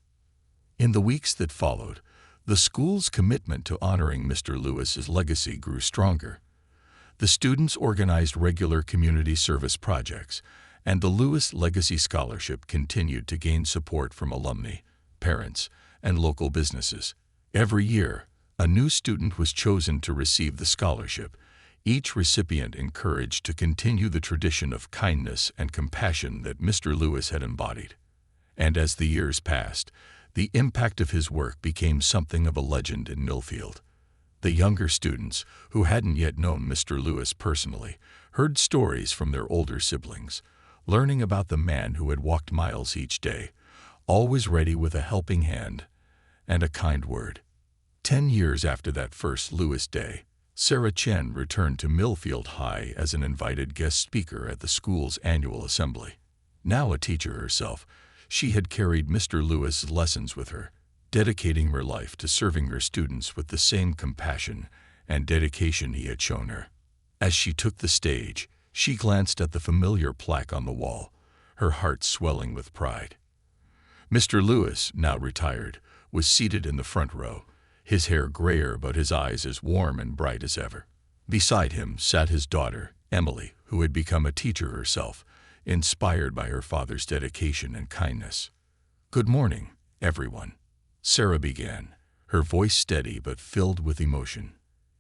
In the weeks that followed, the school's commitment to honoring Mr. Lewis's legacy grew stronger. The students organized regular community service projects, and the Lewis Legacy Scholarship continued to gain support from alumni, parents, and local businesses. Every year, a new student was chosen to receive the scholarship, each recipient encouraged to continue the tradition of kindness and compassion that Mr. Lewis had embodied. And as the years passed, the impact of his work became something of a legend in Millfield. The younger students, who hadn't yet known Mr. Lewis personally, heard stories from their older siblings, learning about the man who had walked miles each day, always ready with a helping hand and a kind word. 10 years after that first Lewis Day, Sarah Chen returned to Millfield High as an invited guest speaker at the school's annual assembly. Now a teacher herself, she had carried Mr. Lewis's lessons with her, dedicating her life to serving her students with the same compassion and dedication he had shown her. As she took the stage, she glanced at the familiar plaque on the wall, her heart swelling with pride. Mr. Lewis, now retired, was seated in the front row, his hair grayer but his eyes as warm and bright as ever. Beside him sat his daughter, Emily, who had become a teacher herself, inspired by her father's dedication and kindness. "Good morning, everyone," Sarah began, her voice steady but filled with emotion.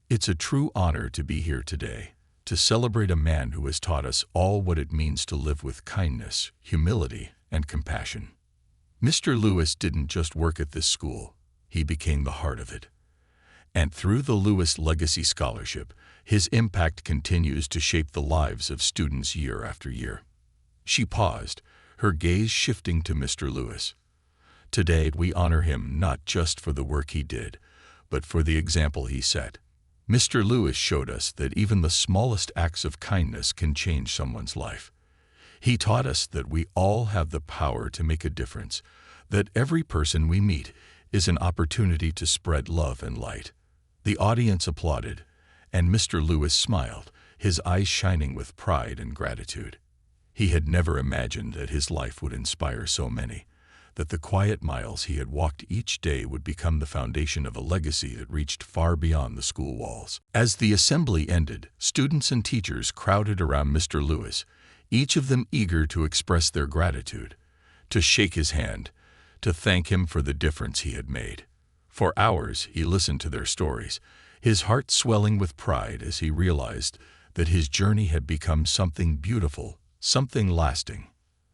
"It's a true honor to be here today, to celebrate a man who has taught us all what it means to live with kindness, humility, and compassion. Mr. Lewis didn't just work at this school, he became the heart of it. And through the Lewis Legacy Scholarship, his impact continues to shape the lives of students year after year." She paused, her gaze shifting to Mr. Lewis. "Today we honor him not just for the work he did, but for the example he set. Mr. Lewis showed us that even the smallest acts of kindness can change someone's life. He taught us that we all have the power to make a difference, that every person we meet is an opportunity to spread love and light." The audience applauded, and Mr. Lewis smiled, his eyes shining with pride and gratitude. He had never imagined that his life would inspire so many, that the quiet miles he had walked each day would become the foundation of a legacy that reached far beyond the school walls. As the assembly ended, students and teachers crowded around Mr. Lewis, each of them eager to express their gratitude, to shake his hand, to thank him for the difference he had made. For hours he listened to their stories, his heart swelling with pride as he realized that his journey had become something beautiful, something lasting.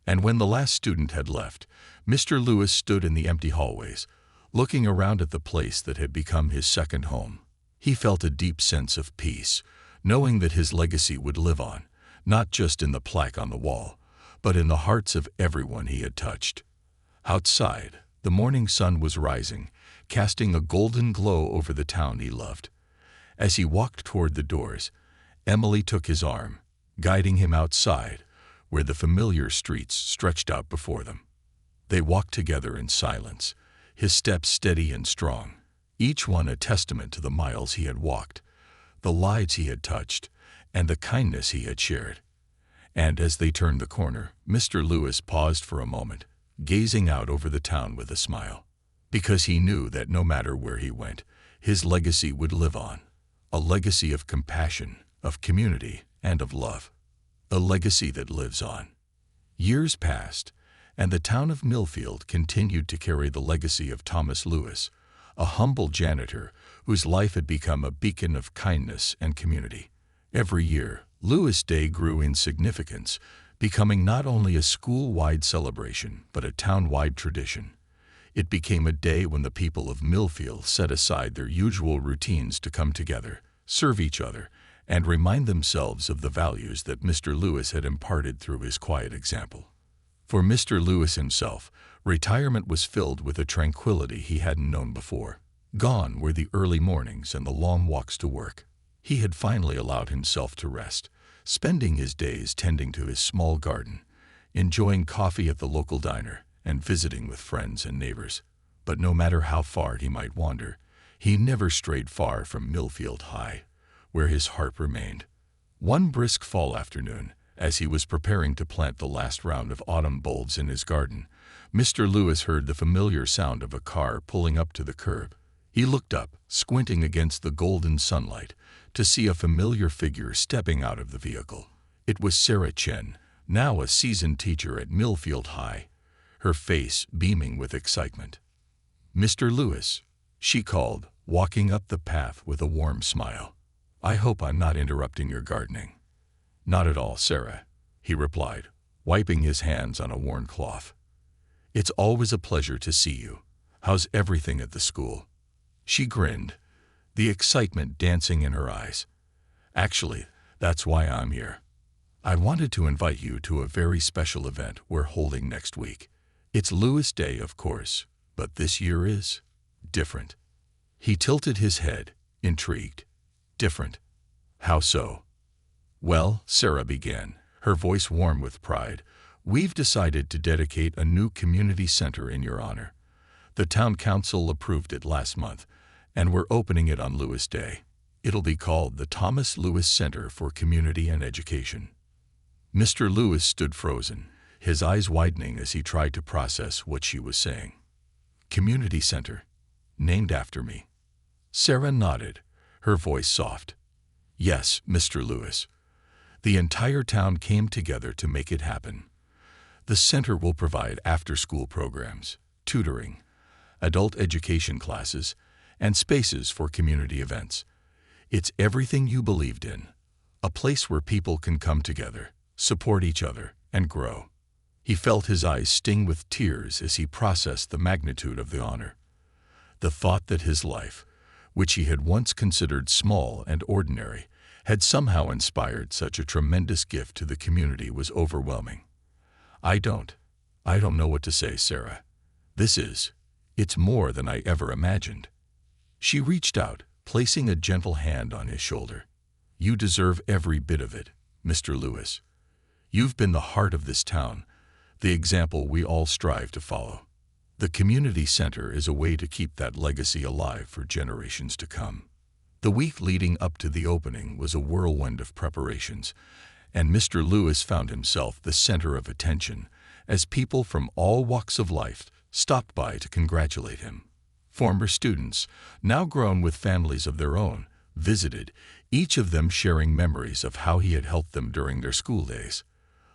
And when the last student had left, Mr. Lewis stood in the empty hallways, looking around at the place that had become his second home. He felt a deep sense of peace, knowing that his legacy would live on, not just in the plaque on the wall, but in the hearts of everyone he had touched. Outside, the morning sun was rising, casting a golden glow over the town he loved. As he walked toward the doors, Emily took his arm, guiding him outside, where the familiar streets stretched out before them. They walked together in silence, his steps steady and strong, each one a testament to the miles he had walked, the lives he had touched, and the kindness he had shared. And as they turned the corner, Mr. Lewis paused for a moment, gazing out over the town with a smile, because he knew that no matter where he went, his legacy would live on, a legacy of compassion, of community, and of love. A legacy that lives on. Years passed, and the town of Millfield continued to carry the legacy of Thomas Lewis, a humble janitor whose life had become a beacon of kindness and community. Every year, Lewis Day grew in significance, becoming not only a school-wide celebration, but a town-wide tradition. It became a day when the people of Millfield set aside their usual routines to come together, serve each other, and remind themselves of the values that Mr. Lewis had imparted through his quiet example. For Mr. Lewis himself, retirement was filled with a tranquility he hadn't known before. Gone were the early mornings and the long walks to work. He had finally allowed himself to rest, spending his days tending to his small garden, enjoying coffee at the local diner, and visiting with friends and neighbors. But no matter how far he might wander, he never strayed far from Millfield High, where his heart remained. One brisk fall afternoon, as he was preparing to plant the last round of autumn bulbs in his garden, Mr. Lewis heard the familiar sound of a car pulling up to the curb. He looked up, squinting against the golden sunlight, to see a familiar figure stepping out of the vehicle. It was Sarah Chen, now a seasoned teacher at Millfield High, her face beaming with excitement. "Mr. Lewis," she called, walking up the path with a warm smile. "I hope I'm not interrupting your gardening." "Not at all, Sarah," he replied, wiping his hands on a worn cloth. "It's always a pleasure to see you. How's everything at the school?" She grinned, the excitement dancing in her eyes. "Actually, that's why I'm here. I wanted to invite you to a very special event we're holding next week. It's Lewis Day, of course, but this year is different." He tilted his head, intrigued. "Different? How so?" "Well," Sarah began, her voice warm with pride, "we've decided to dedicate a new community center in your honor. The town council approved it last month, and we're opening it on Lewis Day. It'll be called the Thomas Lewis Center for Community and Education." Mr. Lewis stood frozen, his eyes widening as he tried to process what she was saying. "Community center? Named after me?" Sarah nodded, her voice soft. "Yes, Mr. Lewis. The entire town came together to make it happen. The center will provide after-school programs, tutoring, adult education classes, and spaces for community events. It's everything you believed in, a place where people can come together, support each other, and grow." He felt his eyes sting with tears as he processed the magnitude of the honor. The thought that his life, which he had once considered small and ordinary, had somehow inspired such a tremendous gift to the community was overwhelming. I don't know what to say, Sarah. It's more than I ever imagined." She reached out, placing a gentle hand on his shoulder. "You deserve every bit of it, Mr. Lewis. You've been the heart of this town, the example we all strive to follow. The community center is a way to keep that legacy alive for generations to come." The week leading up to the opening was a whirlwind of preparations, and Mr. Lewis found himself the center of attention as people from all walks of life stopped by to congratulate him. Former students, now grown with families of their own, visited, each of them sharing memories of how he had helped them during their school days.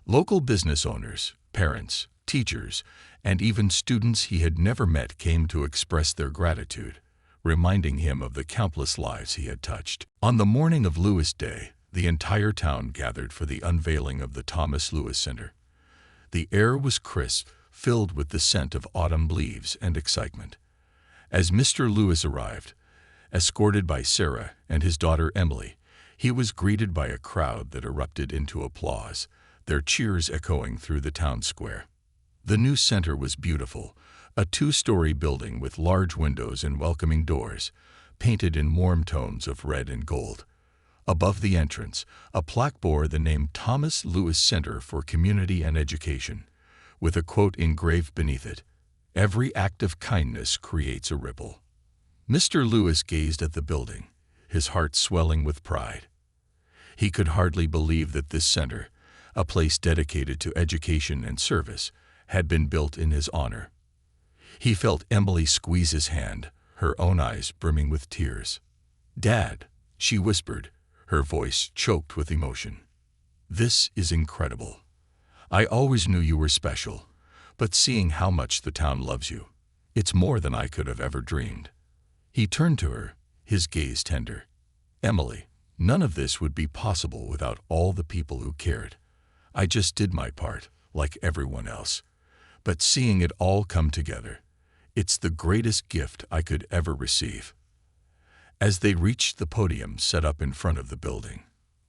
Local business owners, parents, teachers, and even students he had never met came to express their gratitude, reminding him of the countless lives he had touched. On the morning of Lewis Day, the entire town gathered for the unveiling of the Thomas Lewis Center. The air was crisp, filled with the scent of autumn leaves and excitement. As Mr. Lewis arrived, escorted by Sarah and his daughter Emily, he was greeted by a crowd that erupted into applause, their cheers echoing through the town square. The new center was beautiful, a two-story building with large windows and welcoming doors, painted in warm tones of red and gold. Above the entrance, a plaque bore the name Thomas Lewis Center for Community and Education, with a quote engraved beneath it, "Every act of kindness creates a ripple." Mr. Lewis gazed at the building, his heart swelling with pride. He could hardly believe that this center, a place dedicated to education and service, had been built in his honor. He felt Emily squeeze his hand, her own eyes brimming with tears. "Dad," she whispered, her voice choked with emotion. "This is incredible. I always knew you were special, but seeing how much the town loves you, it's more than I could have ever dreamed." He turned to her, his gaze tender. "Emily, none of this would be possible without all the people who cared. I just did my part, like everyone else. But seeing it all come together, it's the greatest gift I could ever receive." As they reached the podium set up in front of the building,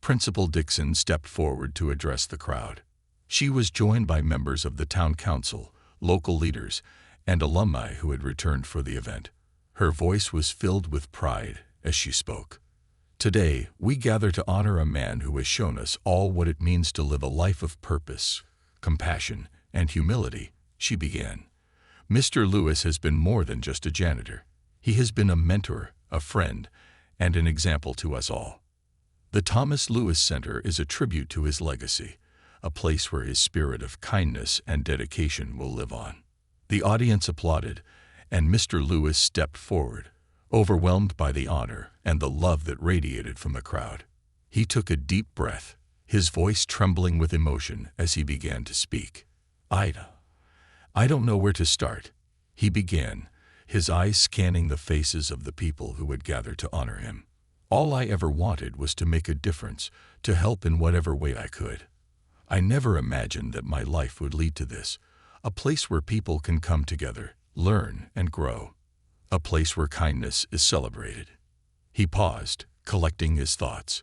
Principal Dixon stepped forward to address the crowd. She was joined by members of the town council, local leaders, and alumni who had returned for the event. Her voice was filled with pride as she spoke. "Today, we gather to honor a man who has shown us all what it means to live a life of purpose, compassion, and humility," she began. "Mr. Lewis has been more than just a janitor. He has been a mentor, a friend, and an example to us all. The Thomas Lewis Center is a tribute to his legacy, a place where his spirit of kindness and dedication will live on." The audience applauded, and Mr. Lewis stepped forward, overwhelmed by the honor and the love that radiated from the crowd. He took a deep breath, his voice trembling with emotion as he began to speak. I don't know where to start," he began, his eyes scanning the faces of the people who had gathered to honor him. "All I ever wanted was to make a difference, to help in whatever way I could. I never imagined that my life would lead to this, a place where people can come together, learn, and grow. A place where kindness is celebrated." He paused, collecting his thoughts.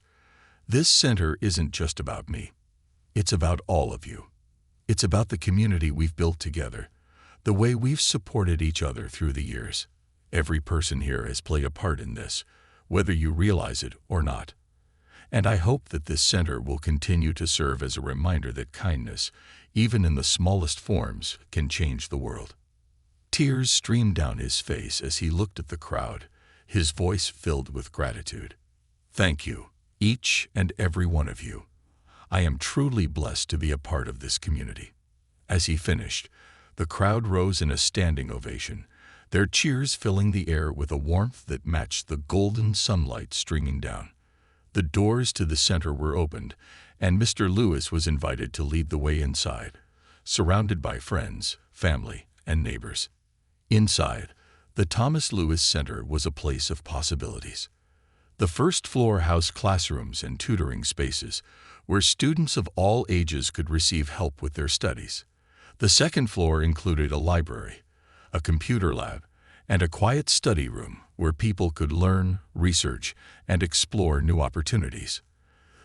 "This center isn't just about me. It's about all of you. It's about the community we've built together, the way we've supported each other through the years. Every person here has played a part in this, whether you realize it or not. And I hope that this center will continue to serve as a reminder that kindness, even in the smallest forms, can change the world." Tears streamed down his face as he looked at the crowd, his voice filled with gratitude. "Thank you, each and every one of you. I am truly blessed to be a part of this community." As he finished, the crowd rose in a standing ovation, their cheers filling the air with a warmth that matched the golden sunlight streaming down. The doors to the center were opened, and Mr. Lewis was invited to lead the way inside, surrounded by friends, family, and neighbors. Inside, the Thomas Lewis Center was a place of possibilities. The first floor housed classrooms and tutoring spaces, where students of all ages could receive help with their studies. The second floor included a library, a computer lab, and a quiet study room where people could learn, research, and explore new opportunities.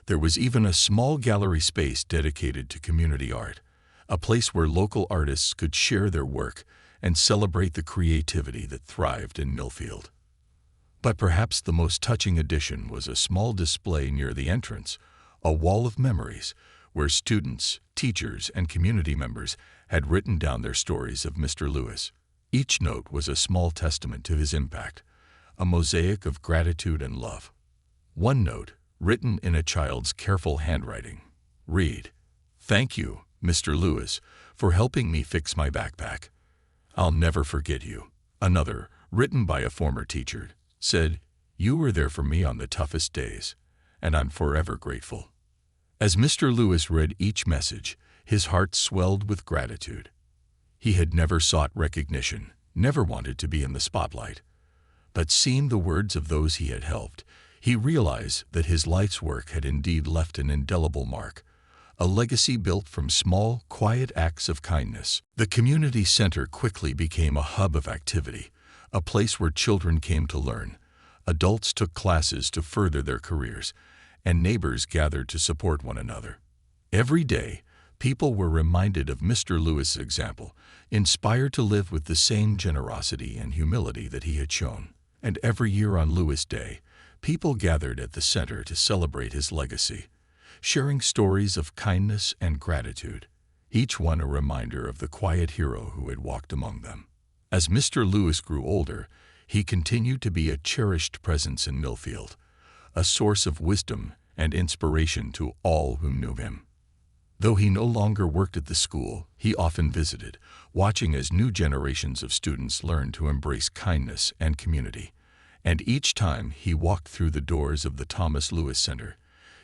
There was even a small gallery space dedicated to community art, a place where local artists could share their work and celebrate the creativity that thrived in Millfield. But perhaps the most touching addition was a small display near the entrance, a wall of memories, where students, teachers, and community members had written down their stories of Mr. Lewis. Each note was a small testament to his impact, a mosaic of gratitude and love. One note, written in a child's careful handwriting, read, "Thank you, Mr. Lewis, for helping me fix my backpack. I'll never forget you." Another, written by a former teacher, said, "You were there for me on the toughest days, and I'm forever grateful." As Mr. Lewis read each message, his heart swelled with gratitude. He had never sought recognition, never wanted to be in the spotlight. But seeing the words of those he had helped, he realized that his life's work had indeed left an indelible mark, a legacy built from small, quiet acts of kindness. The community center quickly became a hub of activity, a place where children came to learn, adults took classes to further their careers, and neighbors gathered to support one another. Every day, people were reminded of Mr. Lewis's example, inspired to live with the same generosity and humility that he had shown. And every year on Lewis Day, people gathered at the center to celebrate his legacy, sharing stories of kindness and gratitude, each one a reminder of the quiet hero who had walked among them. As Mr. Lewis grew older, he continued to be a cherished presence in Millfield, a source of wisdom and inspiration to all who knew him. Though he no longer worked at the school, he often visited, watching as new generations of students learned to embrace kindness and community. And each time he walked through the doors of the Thomas Lewis Center,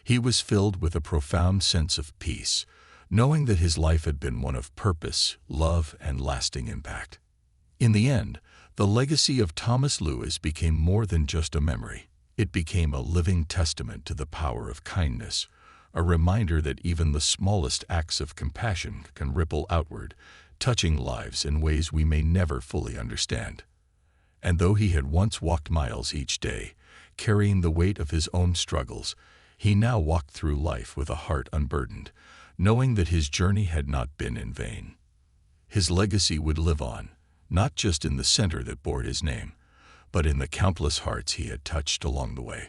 he was filled with a profound sense of peace, knowing that his life had been one of purpose, love, and lasting impact. In the end, the legacy of Thomas Lewis became more than just a memory. It became a living testament to the power of kindness, a reminder that even the smallest acts of compassion can ripple outward, touching lives in ways we may never fully understand. And though he had once walked miles each day, carrying the weight of his own struggles, He now walked through life with a heart unburdened, knowing that his journey had not been in vain. His legacy would live on, not just in the center that bore his name, but in the countless hearts he had touched along the way.